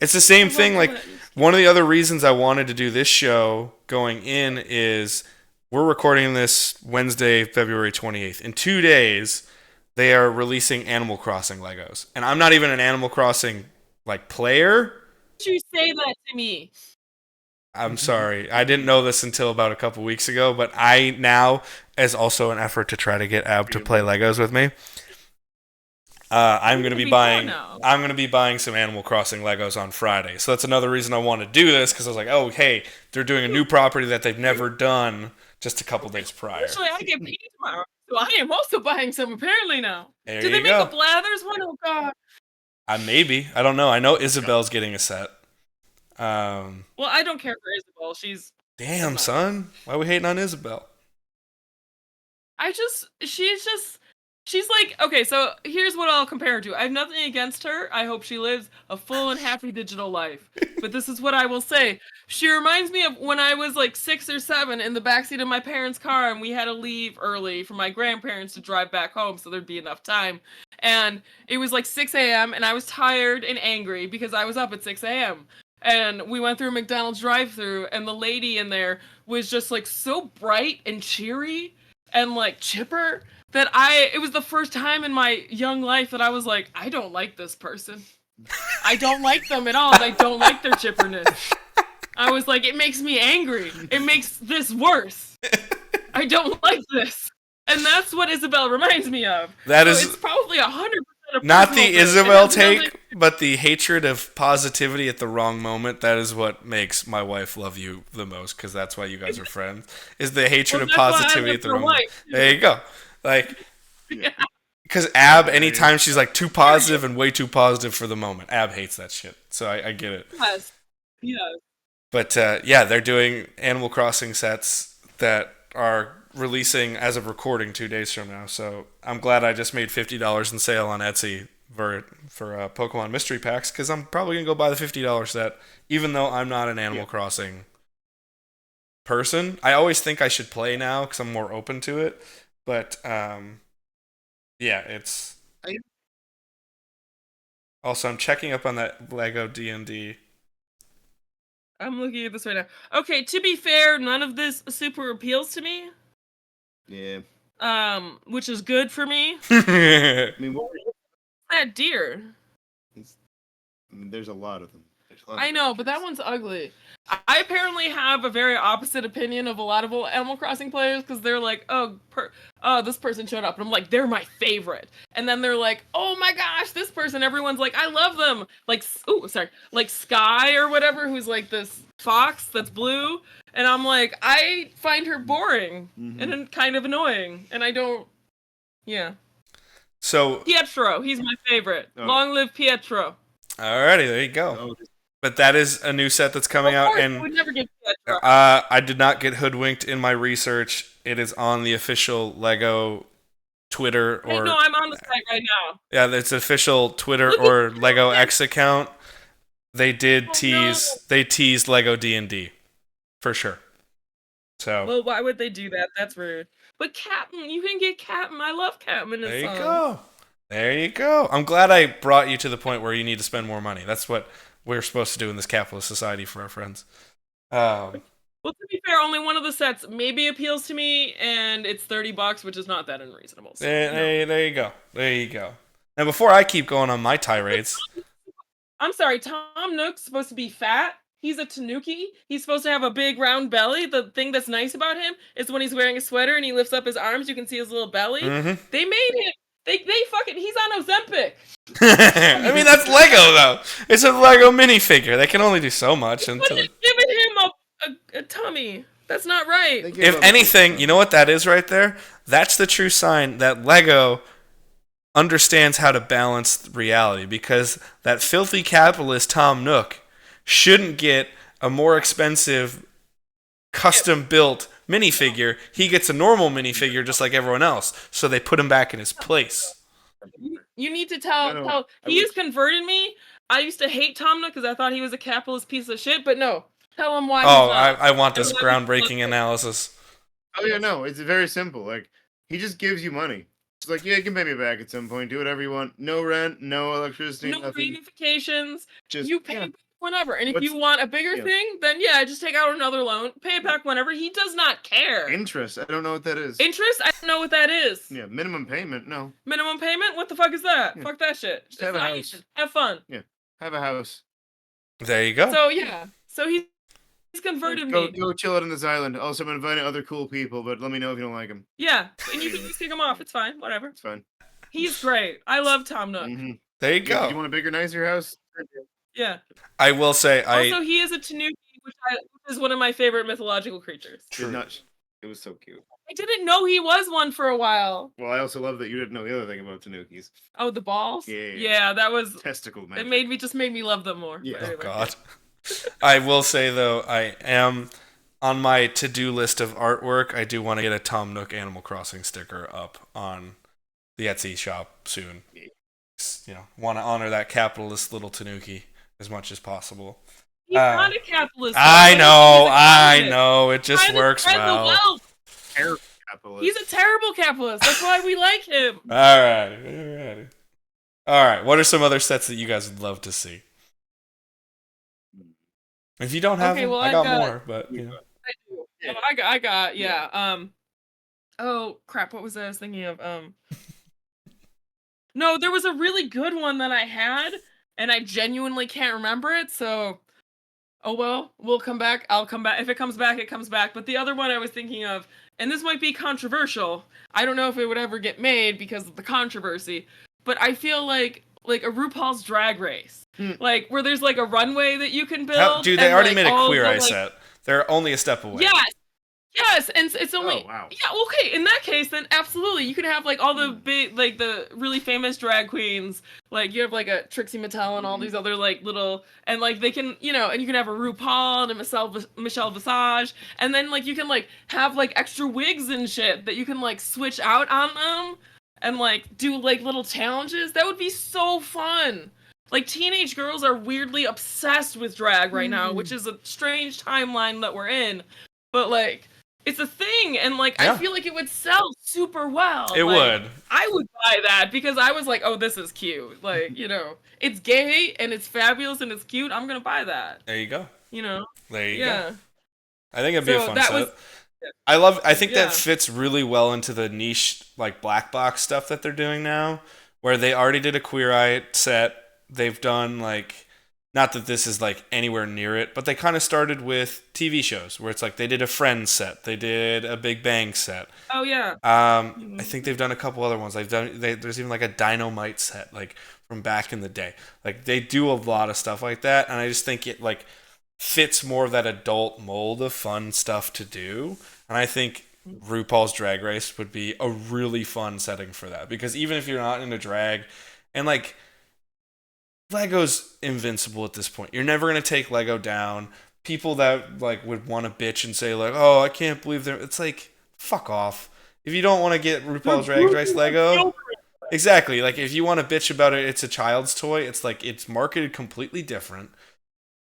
A: It's the same thing. Like, one of the other reasons I wanted to do this show going in is we're recording this Wednesday, February 28th. In 2 days, they are releasing Animal Crossing Legos. And I'm not even an Animal Crossing like player.
B: Did you say that to me?
A: I'm sorry. I didn't know this until about a couple weeks ago, but I now, as also an effort to try to get Ab to play Legos with me, I'm going to be buying. I'm going to be buying some Animal Crossing Legos on Friday. So that's another reason I want to do this, because I was like, oh hey, they're doing a new property that they've never done just a couple days prior.
B: Actually, I get paid tomorrow, so I am also buying some apparently now.
A: There
B: Do they
A: you
B: make
A: go.
B: a Blathers one? Oh god.
A: Maybe. I don't know. I know Isabel's getting a set.
B: Well, I don't care for Isabel. She's
A: Damn,
B: not.
A: son. Why are we hating on Isabel?
B: She's like, okay, so here's what I'll compare her to. I have nothing against her. I hope she lives a full and happy digital life. But this is what I will say. She reminds me of when I was like 6 or 7 in the backseat of my parents' car and we had to leave early for my grandparents to drive back home so there'd be enough time. And it was like 6 a.m. and I was tired and angry because I was up at 6 a.m. And we went through a McDonald's drive-thru and the lady in there was just like so bright and cheery and like chipper that it was the first time in my young life that I was like, I don't like this person. I don't like them at all. And I don't like their chipperness. I was like, it makes me angry. It makes this worse. I don't like this. And that's what Isabel reminds me of.
A: That
B: so
A: is
B: it's probably 100% a
A: not the
B: personal thing. It
A: Isabel
B: has
A: take,
B: nothing-
A: but the hatred of positivity at the wrong moment. That is what makes my wife love you the most, because that's why you guys are friends. Is the hatred
B: Well,
A: of
B: that's why I
A: positivity
B: love
A: at the
B: your
A: wrong moment.
B: wife, too.
A: There you go. Like,
B: Yeah.
A: because Ab, anytime she's like too positive and way too positive for the moment, Ab hates that shit. So I get it.
B: Yes. Yes.
A: But yeah, they're doing Animal Crossing sets that are releasing as of recording 2 days from now. So I'm glad I just made $50 in sale on Etsy for Pokemon mystery packs, because I'm probably gonna go buy the $50 set, even though I'm not an Animal Crossing person. I always think I should play now because I'm more open to it. But yeah, it's. Also, I'm checking up on that Lego D&D.
B: I'm looking at this right now. Okay, to be fair, none of this super appeals to me.
C: yeah.
B: Which is good for me.
C: I mean, what were you?
B: That deer.
C: I mean, there's a lot of them.
B: I know, but that one's ugly. I apparently have a very opposite opinion of a lot of Animal Crossing players, because they're like, oh, this person showed up, and I'm like, they're my favorite. And then they're like, oh my gosh, this person, everyone's like, I love them. Like, like Sky or whatever, who's like this fox that's blue. And I'm like, I find her boring and kind of annoying, and I don't. Yeah.
A: So
B: Pietro, he's my favorite.
C: Oh.
B: Long live Pietro.
A: alrighty, there you go.
C: Oh,
A: But that is a new set that's coming
B: Of
A: out,
B: course,
A: and
B: I would never get Pietro.
A: I did not get hoodwinked in my research. It is on the official Lego Twitter
B: Hey,
A: or
B: no, I'm on the site right now.
A: yeah, it's official Twitter
B: Look at
A: or
B: that.
A: Lego X account. They did
B: Oh,
A: tease. They teased Lego D&D for sure. So
B: Well, why would they do that? That's rude. But Captain, you can get Captain. I love Captain in his
A: there you
B: songs.
A: go. There you go. I'm glad I brought you to the point where you need to spend more money. That's what we're supposed to do in this capitalist society for our friends.
B: Well, to be fair, only one of the sets maybe appeals to me, and it's $30, which is not that unreasonable. So,
A: there you go. There you go. Now, before I keep going on my tirades,
B: I'm sorry, Tom Nook's supposed to be fat. He's a tanuki. He's supposed to have a big round belly. The thing that's nice about him is when he's wearing a sweater and he lifts up his arms, you can see his little belly.
A: Mhm.
B: They made him. They fucking. He's on Ozempic.
A: I mean that's Lego though. It's a Lego minifigure. They can only do so much until.
B: Giving him a tummy. That's not right.
A: If anything, you know what that is right there? That's the true sign that Lego understands how to balance reality, because that filthy capitalist Tom Nook shouldn't get a more expensive custom built minifigure. He gets a normal minifigure just like everyone else. So they put him back in his place.
B: You need to tell. He has converted me. I used to hate Tom Nook because I thought he was a capitalist piece of shit. But no, tell him why.
A: Oh, I want this groundbreaking analysis.
C: Oh yeah, no, it's very simple. Like, he just gives you money. It's like, yeah, you can pay me back at some point. Do whatever you want. No rent, no electricity,
B: no
C: nothing.
B: ramifications.
C: Just
B: You pay whenever, and if you want a bigger thing, then yeah, just take out another loan, pay it back whenever. He does not care.
C: Interest. I don't know what that is.
B: Interest? I don't know what that is.
C: Yeah, minimum payment. No.
B: Minimum payment? What the fuck is that?
C: Yeah.
B: Fuck that shit.
C: Just have a house.
B: Have fun.
C: Have a house.
A: There you go.
B: So yeah, so he's converted me.
C: Go chill out on this island. Also, I'm inviting other cool people, but let me know if you don't like him.
B: Yeah, and you can just kick him off. It's fine. Whatever.
C: It's fine.
B: He's great. I love Tom Nook.
C: Mm-hmm.
A: There you go.
C: You want a bigger, nicer house?
B: Yeah.
A: I will say,
B: Also, he is a tanuki, which is one of my favorite mythological creatures.
C: It was so cute.
B: I didn't know he was one for a while.
C: Well, I also love that you didn't know the other thing about tanukis.
B: Oh, the balls?
C: Yeah.
B: Yeah, that was
C: Testicle magic.
B: it just made me love them more.
C: Yeah.
B: But anyway.
A: Oh God. I will say though, I am on my to-do list of artwork. I do want to get a Tom Nook Animal Crossing sticker up on the Etsy shop soon. You know, want to honor that capitalist little tanuki as much as possible.
B: He's not a capitalist.
A: I know. It just works well.
C: Terrible capitalist.
B: He's a terrible capitalist. That's why we like him.
A: All right. What are some other sets that you guys would love to see? If you don't have them,
B: well,
A: I got more. But you know,
B: I do. Yeah. I got. Yeah. Oh crap! What was I was thinking of? No, there was a really good one that I had, and I genuinely can't remember it. So, oh well, we'll come back. I'll come back. If it comes back, it comes back. But the other one I was thinking of, and this might be controversial. I don't know if it would ever get made because of the controversy. But I feel like a RuPaul's Drag Race, like where there's like a runway that you can build.
A: Dude, they already made a Queer Eye set. They're only a step away.
B: Yes, and it's only.
C: Oh, wow.
B: Yeah, okay. In that case, then absolutely, you can have like all the big, like the really famous drag queens. Like you have like a Trixie Mattel and all these other like little, and like they can, and you can have a RuPaul and a Michelle Visage, and then like you can like have like extra wigs and shit that you can like switch out on them, and like do like little challenges. That would be so fun. Like teenage girls are weirdly obsessed with drag right now, which is a strange timeline that we're in, but like. It's a thing, and like I feel like it would sell super well.
A: It would.
B: I would buy that because I was like, "Oh, this is cute." Like, it's gay and it's fabulous and it's cute. I'm gonna buy that.
A: There you go. There you go. I think it'd be a fun set. I think that fits really well into the niche like black box stuff that they're doing now, where they already did a Queer Eye set. They've done like. Not that this is like anywhere near it, but they kind of started with TV shows where it's like they did a Friends set, they did a Big Bang set.
B: Oh yeah.
A: I think they've done a couple other ones. There's even like a Dynamite set, like from back in the day. Like they do a lot of stuff like that, and I just think it like fits more of that adult mold of fun stuff to do. And I think RuPaul's Drag Race would be a really fun setting for that, because even if you're not into drag, and like. Lego's invincible at this point. You're never gonna take Lego down. People that like would want to bitch and say like, "Oh, I can't believe they're." It's like, fuck off. If you don't want to get RuPaul's Drag Race Lego, exactly. Like if you want to bitch about it, it's a child's toy. It's like it's marketed completely different.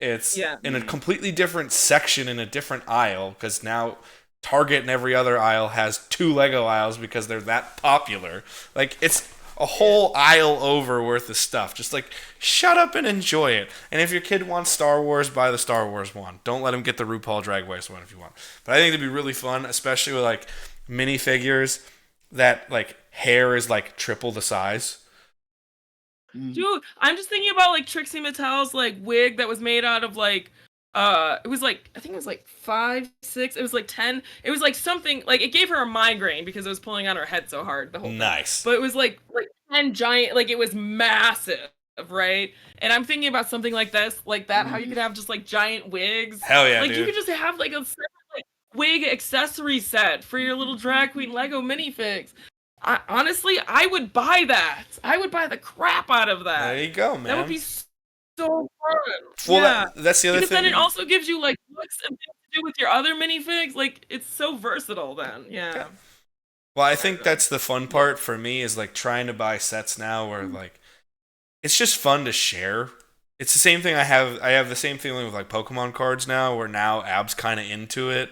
A: It's
B: Yeah.
A: in a completely different section in a different aisle because now Target and every other aisle has 2 Lego aisles because they're that popular. Like it's a whole aisle over worth of stuff. Just like shut up and enjoy it. And if your kid wants Star Wars, buy the Star Wars one. Don't let him get the RuPaul Drag Race one if you want. But I think it'd be really fun, especially with like minifigures that like hair is like triple the size.
B: Dude, I'm just thinking about like Trixie Mattel's like wig that was made out of like it was like I think it was like 5, 6, it was like 10. It was like something like it gave her a migraine because it was pulling on her head so hard the whole thing.
A: Nice.
B: But it was like 10 giant, like it was massive, right? And I'm thinking about something like this, like that, how you could have just like giant wigs.
A: Hell yeah,
B: like
A: dude.
B: you could just have like a separate, like, wig accessory set for your little drag queen Lego minifigs. Honestly, I would buy that. I would buy the crap out of that.
A: There you go, man.
B: That would be so fun.
A: Well,
B: yeah.
A: that's the other
B: because
A: thing.
B: then it also gives you like looks and things to do with your other minifigs. Like it's so versatile then. Yeah.
A: Well, I think that's the fun part for me is like trying to buy sets now where like it's just fun to share. It's the same thing I have the same feeling with like Pokemon cards now where now Ab's kind of into it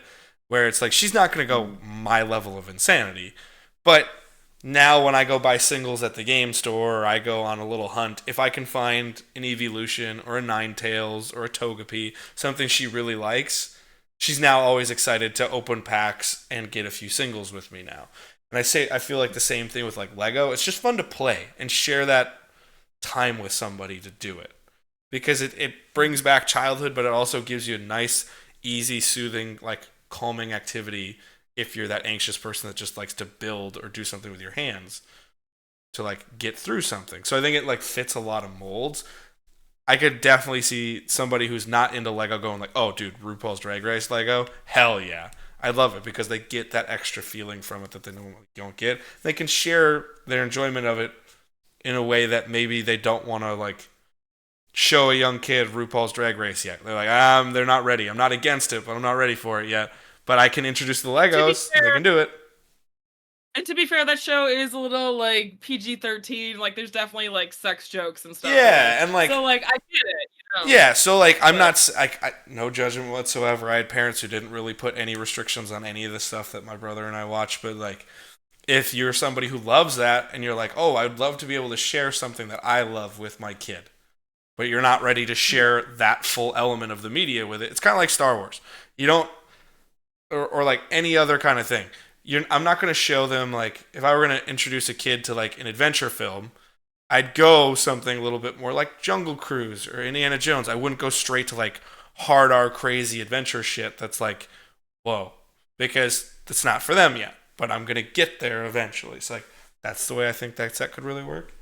A: where it's like she's not going to go my level of insanity. But now when I go buy singles at the game store or I go on a little hunt, if I can find an Evolution or a Ninetales or a Togepi, something she really likes, she's now always excited to open packs and get a few singles with me now. And I feel like the same thing with like Lego. It's just fun to play and share that time with somebody to do it. Because it brings back childhood, but it also gives you a nice, easy, soothing, like calming activity if you're that anxious person that just likes to build or do something with your hands to like get through something. So I think it like fits a lot of molds. I could definitely see somebody who's not into Lego going like, "Oh, dude, RuPaul's Drag Race Lego, hell yeah!" I love it because they get that extra feeling from it that they normally don't get. They can share their enjoyment of it in a way that maybe they don't want to like show a young kid RuPaul's Drag Race yet. They're like, they're not ready. I'm not against it, but I'm not ready for it yet. But I can introduce the Legos. They can do it.
B: And to be fair, that show is a little like PG-13. Like, there's definitely like sex jokes and stuff.
A: Yeah, and like
B: so, like I get it. You know?
A: Yeah, so like I'm not, no judgment whatsoever. I had parents who didn't really put any restrictions on any of the stuff that my brother and I watched. But like, if you're somebody who loves that and you're like, oh, I'd love to be able to share something that I love with my kid, but you're not ready to share that full element of the media with it. It's kind of like Star Wars. You don't, or like any other kind of thing. I'm not going to show them, like, if I were going to introduce a kid to, like, an adventure film, I'd go something a little bit more like Jungle Cruise or Indiana Jones. I wouldn't go straight to, like, hard R crazy adventure shit that's like, whoa, because it's not for them yet. But I'm going to get there eventually. It's like, that's the way I think that set could really work.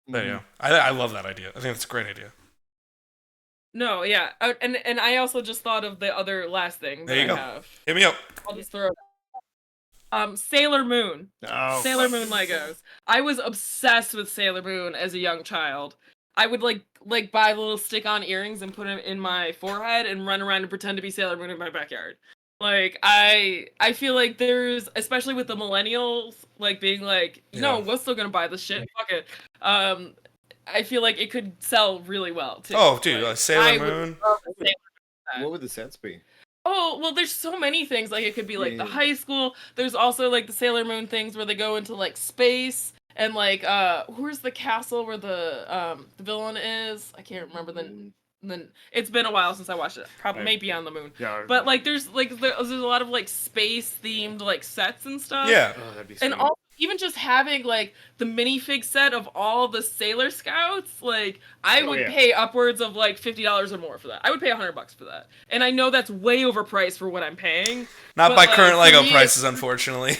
A: But, yeah, I love that idea. I think that's a great idea.
B: No, yeah. And I also just thought of the other last thing that I have.
A: Hit me up.
B: I'll just throw it. Sailor Moon.
C: Oh.
B: Sailor Moon Legos. I was obsessed with Sailor Moon as a young child. I would like buy little stick-on earrings and put them in my forehead and run around and pretend to be Sailor Moon in my backyard. Like I feel like there's, especially with the millennials, like being like, no, we're still gonna buy this shit. Fuck it. I feel like it could sell really well too.
A: Oh, dude,
B: like,
A: Sailor Moon.
C: What would the sets be?
B: Oh, well, there's so many things. Like, it could be, like, the high school. There's also, like, the Sailor Moon things where they go into, like, space. And, like, where's the castle where the villain is? I can't remember the... It's been a while since I watched it. Probably maybe on the moon. Yeah. But, like, there's a lot of, like, space-themed, like, sets and stuff.
A: Yeah.
C: Oh, that'd be sweet.
B: And also, even just having, like, the minifig set of all the Sailor Scouts, like, I would pay upwards of, like, $50 or more for that. I would pay $100 for that. And I know that's way overpriced for what I'm paying.
A: Not by current Lego prices, unfortunately.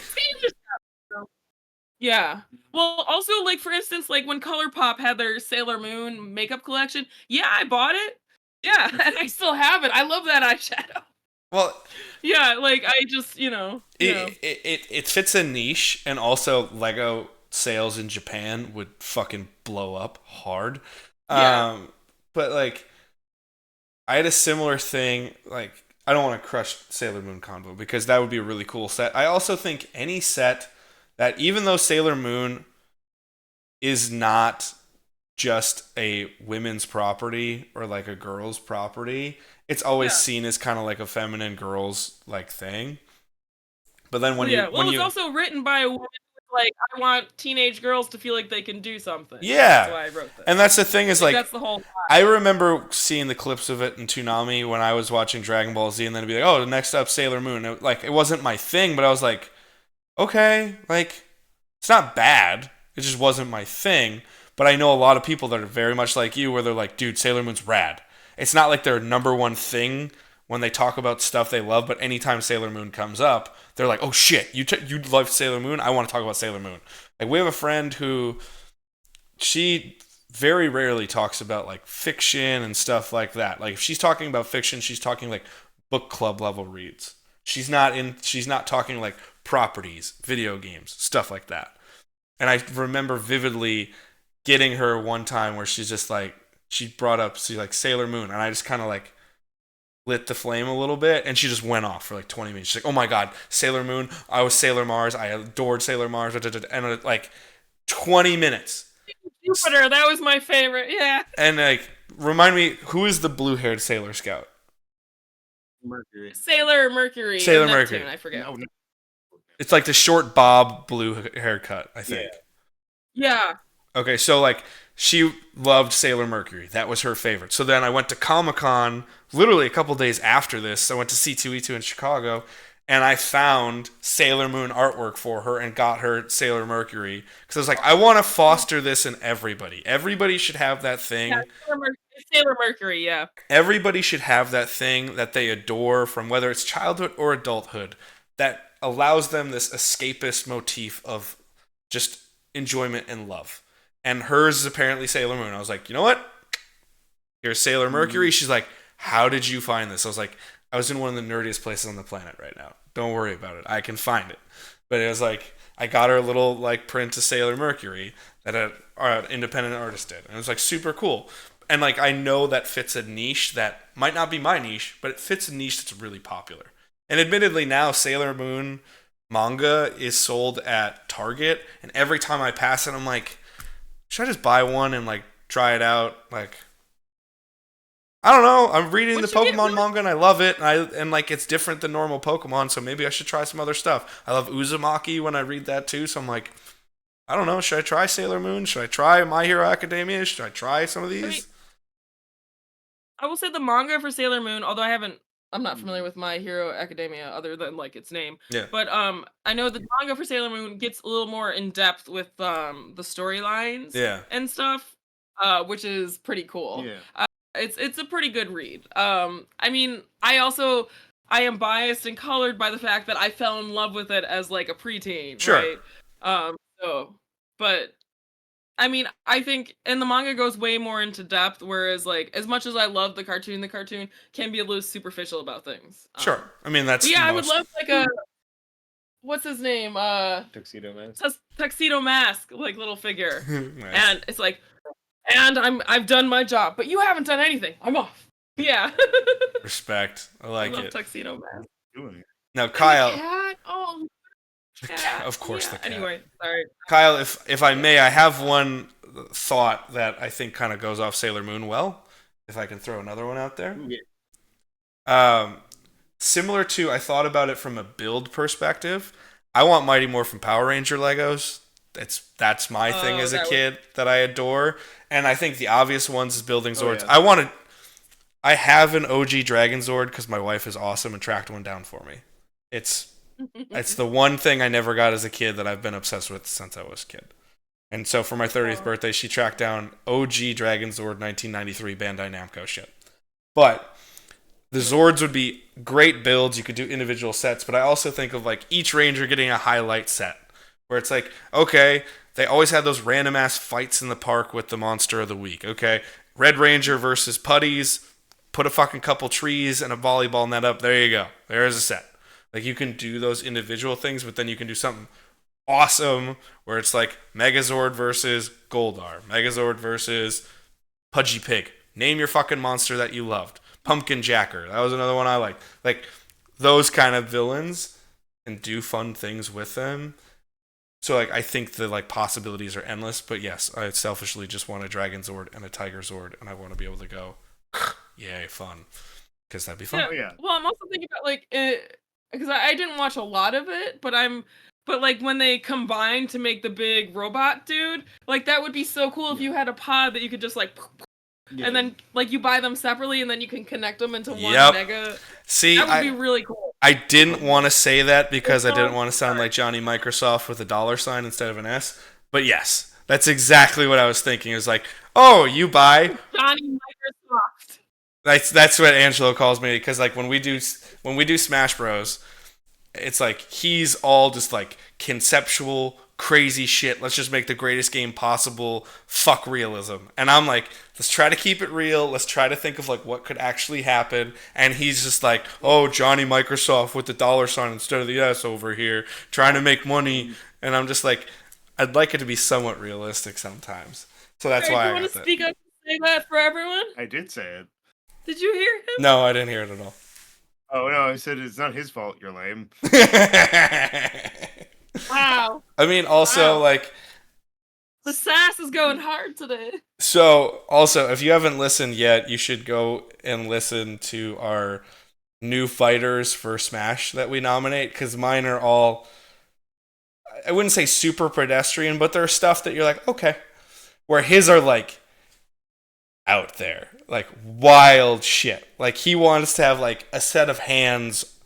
B: Yeah. Well, also, like, for instance, like, when ColourPop had their Sailor Moon makeup collection, yeah, I bought it. Yeah, and I still have it. I love that eyeshadow.
A: Well,
B: yeah, like I just,
A: it fits a niche, and also Lego sales in Japan would fucking blow up hard.
B: Yeah.
A: But like, I had a similar thing. Like, I don't want to crush Sailor Moon combo because that would be a really cool set. I also think any set that, even though Sailor Moon is not just a women's property or like a girl's property, it's always seen as kind of like a feminine girls like thing. But then when
B: it was also written by a woman who's like, I want teenage girls to feel like they can do something. That's why I wrote that.
A: And that's the thing is like
B: that's the whole.
A: I remember seeing the clips of it in Toonami when I was watching Dragon Ball Z, and then it'd be like, oh, next up Sailor Moon. It wasn't my thing, but I was like, okay, like it's not bad. It just wasn't my thing. But I know a lot of people that are very much like you, where they're like, dude, Sailor Moon's rad. It's not like their number one thing when they talk about stuff they love, but anytime Sailor Moon comes up, they're like, oh shit, you love Sailor Moon? I want to talk about Sailor Moon. Like, we have a friend who, she very rarely talks about like fiction and stuff like that. Like, if she's talking about fiction, she's talking like book club level reads. She's not talking like properties, video games, stuff like that. And I remember vividly getting her one time where she's just like, she brought up, like Sailor Moon, and I just kind of like lit the flame a little bit, and she just went off for like 20 minutes. She's like, oh my god, Sailor Moon, I was Sailor Mars, I adored Sailor Mars, and like 20 minutes.
B: Jupiter, that was my favorite, yeah.
A: And like, remind me, who is the blue-haired Sailor Scout?
C: Mercury.
B: Sailor Mercury.
A: Sailor Mercury.
B: Neptune, I forget.
C: No.
A: It's like the short bob blue haircut, I think.
B: Yeah.
A: Okay, so like, she loved Sailor Mercury. That was her favorite. So then I went to Comic-Con literally a couple days after this. I went to C2E2 in Chicago, and I found Sailor Moon artwork for her and got her Sailor Mercury. Because I was like, I want to foster this in everybody. Everybody should have that thing.
B: Yeah, Sailor Mercury, yeah.
A: Everybody should have that thing that they adore from whether it's childhood or adulthood that allows them this escapist motif of just enjoyment and love. And hers is apparently Sailor Moon. I was like, you know what? Here's Sailor Mercury. She's like, how did you find this? I was like, I was in one of the nerdiest places on the planet right now. Don't worry about it. I can find it. But it was like, I got her a little like print of Sailor Mercury that an independent artist did. And it was like super cool. And like, I know that fits a niche that might not be my niche, but it fits a niche that's really popular. And admittedly now, Sailor Moon manga is sold at Target. And every time I pass it, I'm like, should I just buy one and like try it out? Like, I don't know. I'm reading the Pokemon manga and I love it, and like it's different than normal Pokemon, so maybe I should try some other stuff. I love Uzumaki when I read that too, so I'm like, I don't know. Should I try Sailor Moon? Should I try My Hero Academia? Should I try some of these?
B: I will say the manga for Sailor Moon, although I'm not familiar with My Hero Academia other than like its name.
A: Yeah.
B: But I know the manga for Sailor Moon gets a little more in depth with the storylines and stuff, which is pretty cool.
C: Yeah.
B: It's a pretty good read. I mean, I am biased and colored by the fact that I fell in love with it as like a preteen,
A: Sure.
B: right? But I mean, I think, and the manga goes way more into depth, whereas, like, as much as I love the cartoon can be a little superficial about things.
A: Sure. I mean, that's
B: I would love, like, a, what's his name?
C: Tuxedo Mask.
B: Tuxedo Mask, like, little figure.
A: Nice.
B: And it's like, and I've done my job, but you haven't done anything. I'm off. Yeah.
A: Respect. I like
B: I love
A: it.
B: Tuxedo Mask.
A: Now, Kyle.
B: And the cat. Oh,
A: Of course, the cat.
B: Anyway, sorry.
A: Kyle, if I may, I have one thought that I think kind of goes off Sailor Moon well. If I can throw another one out there. Similar to, I thought about it from a build perspective. I want Mighty Morphin Power Ranger Legos. That's my thing as a kid that I adore. And I think the obvious ones is building Zords. Yeah. I have an OG Dragon Zord because my wife is awesome and tracked one down for me. It's the one thing I never got as a kid that I've been obsessed with since I was a kid. And so for my 30th birthday, she tracked down OG Dragon Zord 1993 Bandai Namco shit. But the Zords would be great builds. You could do individual sets, but I also think of like each Ranger getting a highlight set where it's like, okay, they always had those random ass fights in the park with the monster of the week. Okay, Red Ranger versus Putties. Put a fucking couple trees and a volleyball net up. There you go. There's a set. Like, you can do those individual things, but then you can do something awesome where it's like Megazord versus Goldar, Megazord versus Pudgy Pig. Name your fucking monster that you loved. Pumpkin Jacker. That was another one I liked. Like, those kind of villains and do fun things with them. So like I think the like possibilities are endless. But yes, I selfishly just want a Dragon Zord and a Tiger Zord, and I want to be able to go, yay, fun, because that'd be fun.
B: Yeah.
C: Oh, yeah.
B: Well, I'm also thinking about like it because I didn't watch a lot of it, but like when they combine to make the big robot dude, like that would be so cool if you had a pod that you could just like,
C: Yeah.
B: and then like you buy them separately and then you can connect them into one
A: Yep.
B: mega.
A: See,
B: That would be really cool.
A: I didn't want to say that because I didn't want to sound like Johnny Microsoft with a $sign instead of an S. But yes, that's exactly what I was thinking. It was like, oh, you buy.
B: Johnny Microsoft.
A: That's what Angelo calls me because like when we do Smash Bros, it's like he's all just like conceptual crazy shit. Let's just make the greatest game possible. Fuck realism. And I'm like, let's try to keep it real. Let's try to think of like what could actually happen. And he's just like, oh, Johnny Microsoft with the $sign instead of the S over here, trying to make money. And I'm just like, I'd like it to be somewhat realistic sometimes. So that's why I
B: want
A: got
B: to
A: that.
B: speak up and say that for everyone?
C: I did say it.
B: Did you hear him?
A: No, I didn't hear it at all.
C: Oh no, I said it's not his fault. You're lame.
B: Wow.
A: I mean, also,
B: Wow.
A: like,
B: The sass is going hard today.
A: so, also, if you haven't listened yet, you should go and listen to our new fighters for Smash that we nominate, because mine are all, I wouldn't say super pedestrian, but there's stuff that you're like, okay. Where his are, like, out there. Like, wild shit. Like, he wants to have, like, a set of hands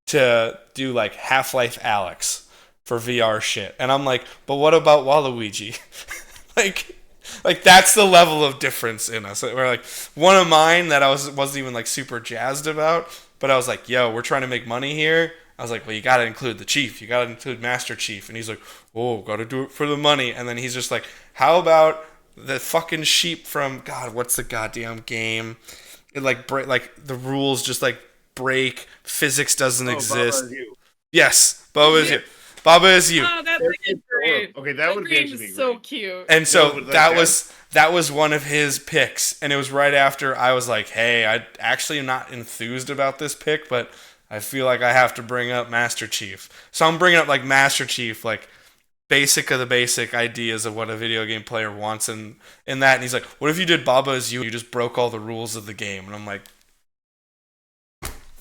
A: to do, like, Half-Life Alyx for VR shit. And I'm like, but what about Waluigi? like that's the level of difference in us. Where like one of mine that I wasn't even like super jazzed about, but I was like, yo, we're trying to make money here. I was like, well, you got to include the chief. You got to include Master Chief. And he's like, oh, got to do it for the money. And then he's just like, how about the fucking sheep from God? What's the goddamn game? It like like the rules just like break. Physics doesn't exist.
C: Baba is you.
A: Yes, Baba is you. Baba is you.
B: Oh, that thing is great.
C: Okay, that would
B: game
C: actually be
B: is so
C: great.
B: cute.
A: And so
C: No, but
A: that was one of his picks, and it was right after I was like, "Hey, I actually am not enthused about this pick, but I feel like I have to bring up Master Chief." So I'm bringing up like Master Chief, like basic of the basic ideas of what a video game player wants, in that. And he's like, "What if you did Baba as you? You just broke all the rules of the game." And I'm like,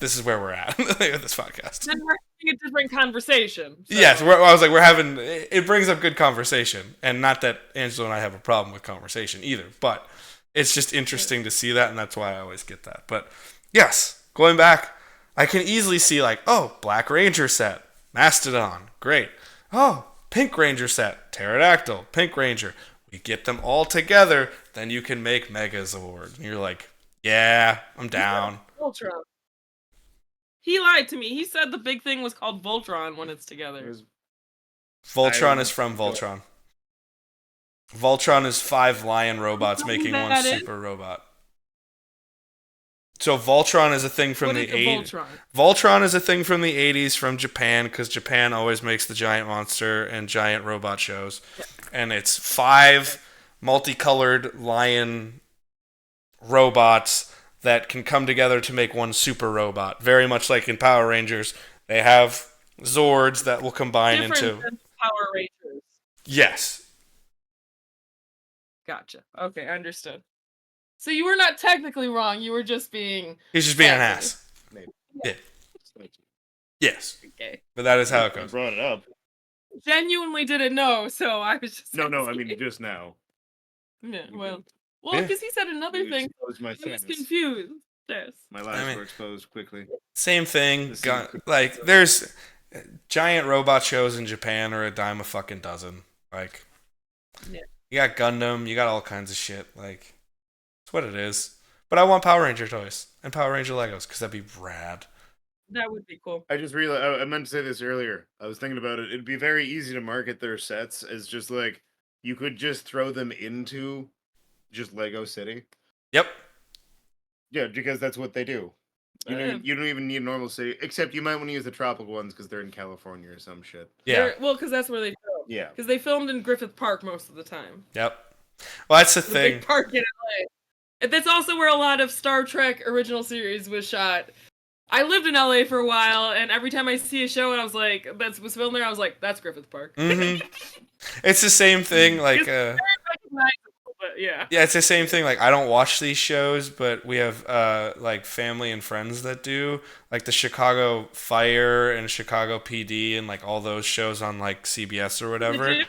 A: "This is where we're at with this podcast."
B: Then we're having a different conversation. So.
A: Yes, I was like, we're having. It brings up good conversation, and not that Angela and I have a problem with conversation either, but it's just interesting to see that, and that's why I always get that. But yes, going back, I can easily see like, oh, Black Ranger set, Mastodon, great. Oh, Pink Ranger set, Pterodactyl, Pink Ranger. We get them all together, then you can make Megazord. And you're like, yeah, I'm down.
B: Voltron. He lied to me. He said the big thing was called Voltron when it's together.
A: Voltron is from Voltron. Voltron is 5 lion robots making one super robot. So Voltron is a thing from the 80s. Voltron is a thing from the 80s from Japan, because Japan always makes the giant monster and giant robot shows. Yeah. And it's 5 multicolored lion robots that can come together to make one super robot. Very much like in Power Rangers, they have Zords that will combine into
B: Power Rangers.
A: Yes.
B: Gotcha. Okay, understood. So you were not technically wrong. You were just being.
A: He's just being an ass.
C: Maybe.
A: Yeah. Yes.
B: Okay.
A: But that is how it
C: I
A: goes.
C: brought it up.
B: Genuinely didn't know, so I was just.
C: No, I mean just now.
B: Yeah. Well, because he said another
C: You
B: thing.
C: exposed my
B: I was
C: sadness.
B: confused. Yes.
C: My lies were exposed quickly.
A: Same thing. Like, there's giant robot shows in Japan are a dime a fucking dozen. Like,
B: yeah.
A: You got Gundam, you got all kinds of shit. Like, it's what it is. But I want Power Ranger toys and Power Ranger Legos because that'd be rad.
B: That would be cool.
C: I just realized I meant to say this earlier. I was thinking about it. It'd be very easy to market their sets as just like you could just throw them into just Lego City.
A: Yep.
C: Yeah, because that's what they do. You don't even need a normal city, except you might want to use the tropical ones because they're in California or some shit.
A: Yeah.
B: Well, because that's where they filmed.
C: Yeah.
B: Because they filmed in Griffith Park most of the time.
A: Yep. Well, that's the thing.
B: Big park in LA. That's also where a lot of Star Trek original series was shot. I lived in LA for a while, and every time I see a show and I was like, that was filmed there, I was like, that's Griffith Park.
A: Mm-hmm. It's the same thing. Like,
B: It's very recognizable, but yeah.
A: yeah, it's the same thing. Like, I don't watch these shows, but we have like family and friends that do. Like the Chicago Fire and Chicago PD and like all those shows on like CBS or whatever.
B: Okay.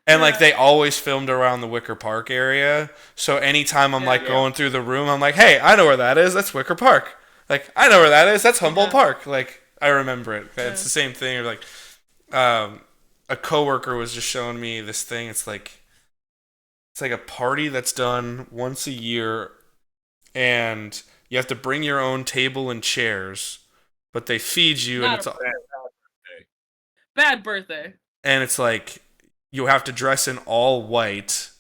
A: And like they always filmed around the Wicker Park area. So anytime I'm like going through the room, I'm like, hey, I know where that is. That's Wicker Park. Like, I know where that is. That's Humboldt Park. Like, I remember it. It's the same thing. Or like, a coworker was just showing me this thing. It's like a party that's done once a year, and you have to bring your own table and chairs, but they feed you, and
B: Not bad birthday.
A: and it's like you have to dress in all white.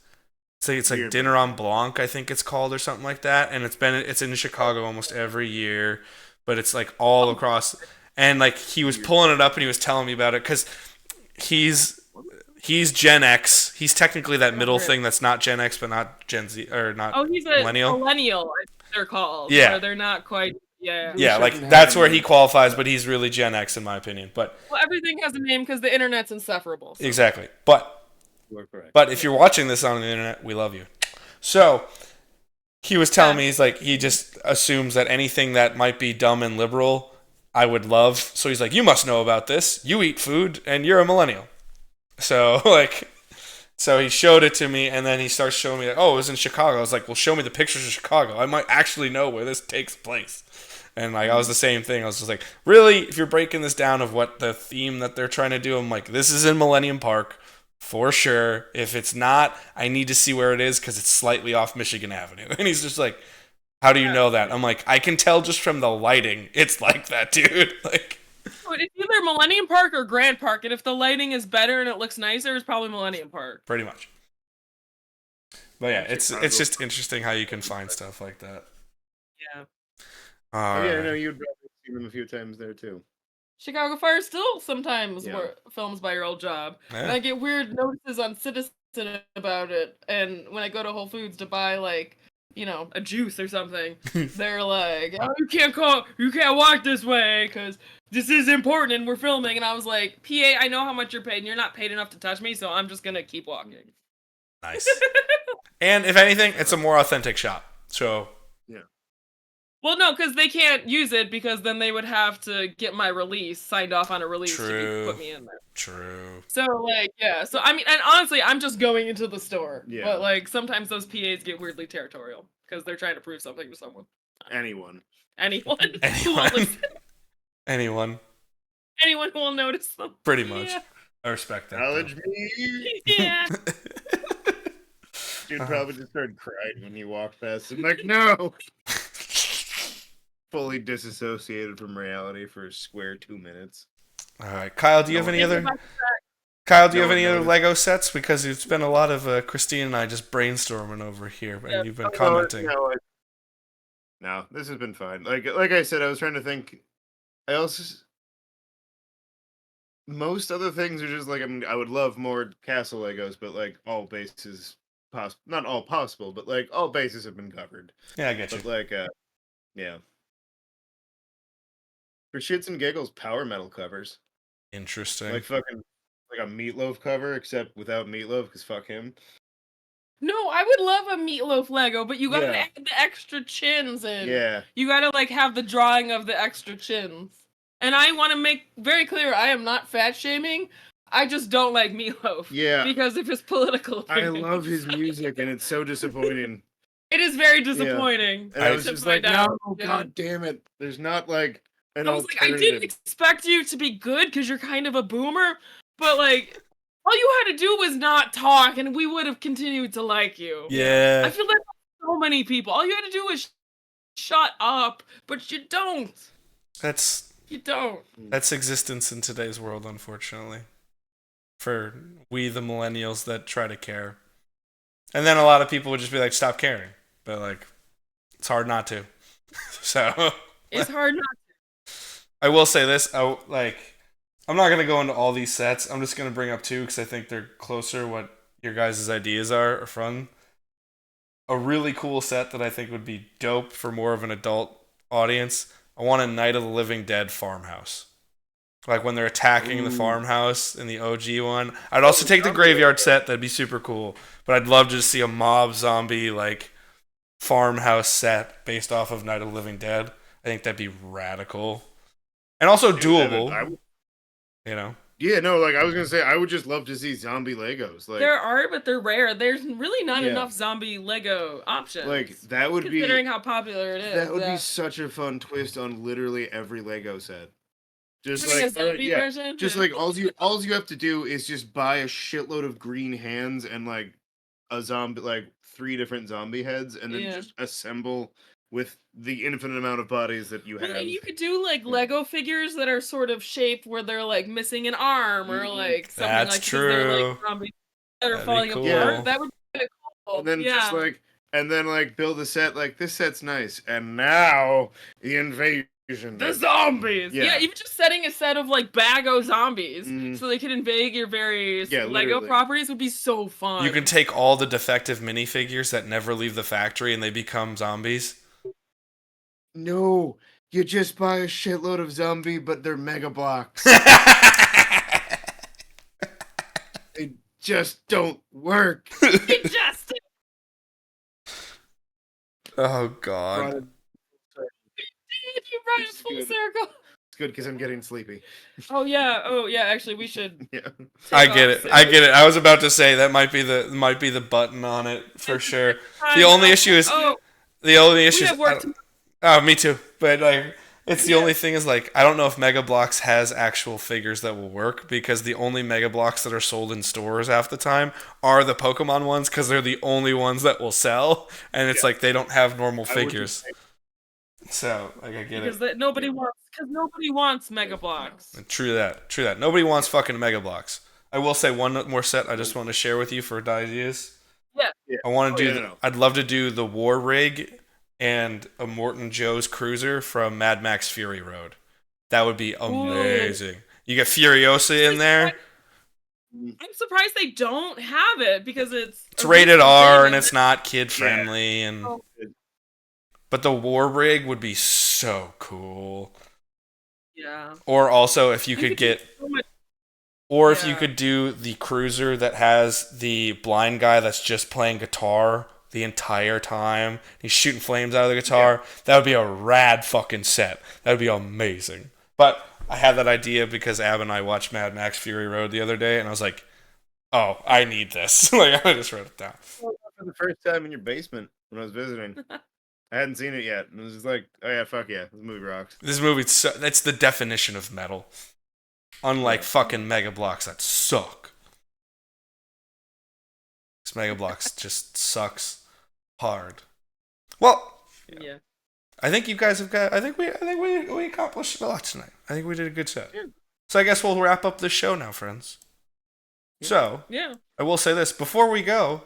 A: It's like Dinner on Blanc, I think it's called, or something like that. And it's in Chicago almost every year, but it's like all across. And like he was pulling it up and he was telling me about it because he's Gen X. He's technically that middle thing that's not Gen X but not Gen Z or not
B: he's a
A: millennial.
B: Millennial, I think they're called.
A: Yeah.
B: Where they're not quite. Yeah.
A: Yeah, like that's where he qualifies, but he's really Gen X in my opinion. But
B: Well, everything has a name because the internet's insufferable. So.
A: exactly. But if you're watching this on the internet, we love you. So he was telling me he just assumes that anything that might be dumb and liberal, I would love. So he's like, you must know about this. You eat food, and you're a millennial. So so he showed it to me, and then he starts showing me oh, it was in Chicago. I was like, well, show me the pictures of Chicago. I might actually know where this takes place. And like I was the same thing. I was just like, really, if you're breaking this down of what the theme that they're trying to do, I'm like, this is in Millennium Park. For sure. If it's not, I need to see where it is because it's slightly off Michigan Avenue. And he's just like, how do you know that? I'm like, I can tell just from the lighting. It's like that, dude. Like,
B: It's either Millennium Park or Grand Park, and if the lighting is better and it looks nicer, it's probably Millennium Park.
A: Pretty much. But yeah, it's just interesting how you can find stuff like that.
B: Yeah.
C: I know you'd probably seen them a few times there too.
B: Chicago Fire still sometimes films by your old job.
A: Yeah.
B: And I get weird notices on Citizen about it, and when I go to Whole Foods to buy like, a juice or something, they're like, oh, you can't walk this way because this is important and we're filming. And I was like, PA, I know how much you're paid and you're not paid enough to touch me, so I'm just gonna keep walking.
A: Nice. And if anything, it's a more authentic shot. So
B: well, no, because they can't use it because then they would have to get my release signed off on a release to put me in there.
A: True.
B: So so I mean, and honestly, I'm just going into the store.
C: Yeah.
B: But like sometimes those PAs get weirdly territorial because they're trying to prove something to someone.
C: Anyone.
B: Anyone who will notice them.
A: Pretty much. Yeah. I respect that.
C: Acknowledge me.
B: Yeah.
C: Dude probably just started crying when he walked past him. Like, no. Fully disassociated from reality for a square 2 minutes.
A: All right, Kyle, do you have any other Lego sets? Because it's been a lot of Christine and I just brainstorming over here, and you've been commenting.
C: No, this has been fine. Like I said, I was trying to think. Most other things are just like, I would love more castle Legos, but like all bases not all possible, but like all bases have been covered.
A: Yeah, I get you.
C: But like, yeah. For shits and giggles, power metal covers.
A: Interesting.
C: Like fucking like a Meatloaf cover, except without Meatloaf, because fuck him.
B: No, I would love a Meatloaf Lego, but you gotta add the extra chins in.
C: Yeah.
B: You gotta like have the drawing of the extra chins. And I want to make very clear, I am not fat shaming. I just don't like Meatloaf.
C: Yeah.
B: Because of his political opinions.
C: I love his music, and it's so disappointing.
B: It is very disappointing.
C: And I was just like, no, god damn it. There's not like an alternative.
B: I didn't expect you to be good because you're kind of a boomer, but like, all you had to do was not talk, and we would have continued to like you.
A: Yeah.
B: I feel like so many people. All you had to do was shut up, but you don't. You don't.
A: That's existence in today's world, unfortunately. For we, the millennials that try to care. And then a lot of people would just be like, stop caring. But like, it's hard not to. So.
B: It's hard not to.
A: I will say this. I'm not going to go into all these sets. I'm just going to bring up two because I think they're closer what your guys' ideas are fun. A really cool set that I think would be dope for more of an adult audience. I want a Night of the Living Dead farmhouse. Like when they're attacking the farmhouse in the OG one. I'd also take the graveyard set. That'd be super cool. But I'd love to see a mob zombie like farmhouse set based off of Night of the Living Dead. I think that'd be radical. And also doable. You know?
C: Yeah, no, like I was gonna say, I would just love to see zombie Legos. Like
B: there are, but they're rare. There's really not enough zombie Lego options.
C: Like that would
B: considering how popular it is.
C: That would be such a fun twist on literally every Lego set. Just
B: Having
C: like
B: a zombie version?
C: just like all you have to do is just buy a shitload of green hands and like a zombie, like 3 different zombie heads, and then just assemble with the infinite amount of bodies that you have.
B: And you could do like Lego figures that are sort of shaped where they're like missing an arm or like something.
A: That's
B: like
A: true.
B: They're like zombies that are falling apart.
C: Yeah.
B: That would be kind of cool.
C: And then just like build a set like this set's nice, and now the invasion.
B: The zombies! Yeah, even just setting a set of like Bago zombies so they can invade your various Lego properties would be so fun.
A: You can take all the defective minifigures that never leave the factory and they become zombies.
C: No, you just buy a shitload of zombie, but they're MegaBlox. They just don't work.
B: They just
A: Oh God.
B: You brought it full circle.
C: It's good because I'm getting sleepy.
B: Oh yeah. Actually, we should.
C: Yeah.
A: I get it. I was about to say that might be the button on it for sure. The only issue is me too. But like, it's the only thing is like I don't know if MegaBlox has actual figures that will work because the only MegaBlox that are sold in stores half the time are the Pokemon ones because they're the only ones that will sell, and it's like they don't have normal figures. So, like, I get it.
B: Nobody wants MegaBlox.
A: True that. Nobody wants fucking MegaBlox. I will say one more set I just want to share with you for ideas.
B: Yeah.
A: I want to do. I'd love to do the War Rig and a Morton Joe's Cruiser from Mad Max Fury Road. That would be amazing. Ooh. You get Furiosa in there.
B: I'm surprised they don't have it because it's
A: rated R and it's not kid friendly and. But the War Rig would be so cool.
B: Yeah.
A: Or also if you could get... Or if you could do the cruiser that has the blind guy that's just playing guitar the entire time. He's shooting flames out of the guitar. Yeah. That would be a rad fucking set. That would be amazing. But I had that idea because Ab and I watched Mad Max Fury Road the other day, and I was like, oh, I need this. Like, I just wrote it down.
C: For the first time in your basement when I was visiting. I hadn't seen it yet. And it was just like, oh yeah, fuck yeah, this movie rocks.
A: This movie, that's the definition of metal. Unlike fucking MegaBlox that suck. This MegaBlox just sucks hard. Well,
B: yeah.
A: I think you guys have got. I think we accomplished a lot tonight. I think we did a good set. Yeah. So I guess we'll wrap up the show now, friends. Yeah. So I will say this before we go.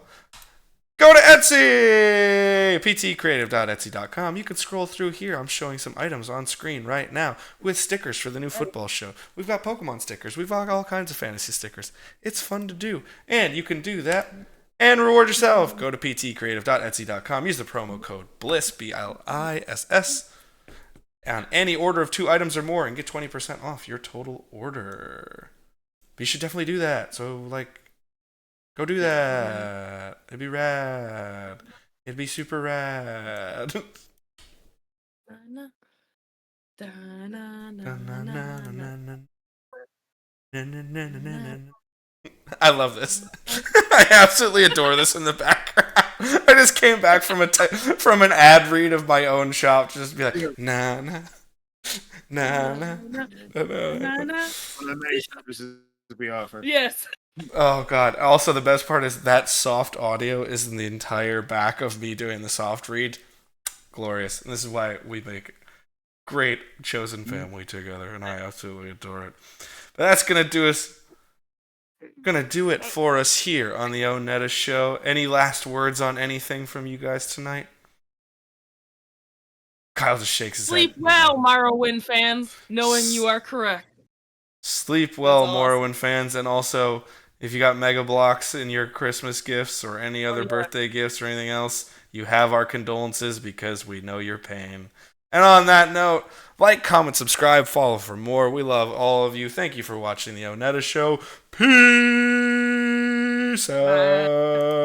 A: Go to Etsy! ptcreative.etsy.com. You can scroll through here. I'm showing some items on screen right now with stickers for the new football show. We've got Pokemon stickers. We've got all kinds of fantasy stickers. It's fun to do. And you can do that and reward yourself. Go to ptcreative.etsy.com. Use the promo code BLISS, BLISS, on any order of 2 items or more and get 20% off your total order. But you should definitely do that. So, like, go do that. It'd be rad. It'd be super rad. I love this. I absolutely adore this in the background. I just came back from an ad read of my own shop to just be like, na na na na na na.
C: We offer.
B: Yes.
A: Oh god. Also the best part is that soft audio is in the entire back of me doing the soft read. Glorious. And this is why we make great chosen family together, and I absolutely adore it. But that's gonna do it for us here on the ONETA show. Any last words on anything from you guys tonight? Kyle just shakes his head.
B: Sleep well, Morrowind fans, knowing you are correct.
A: Sleep well, Morrowind fans, and also, if you got MegaBlox in your Christmas gifts or any other birthday gifts or anything else, you have our condolences because we know your pain. And on that note, like, comment, subscribe, follow for more. We love all of you. Thank you for watching the ONETA Show. Peace
B: Bye.
A: out.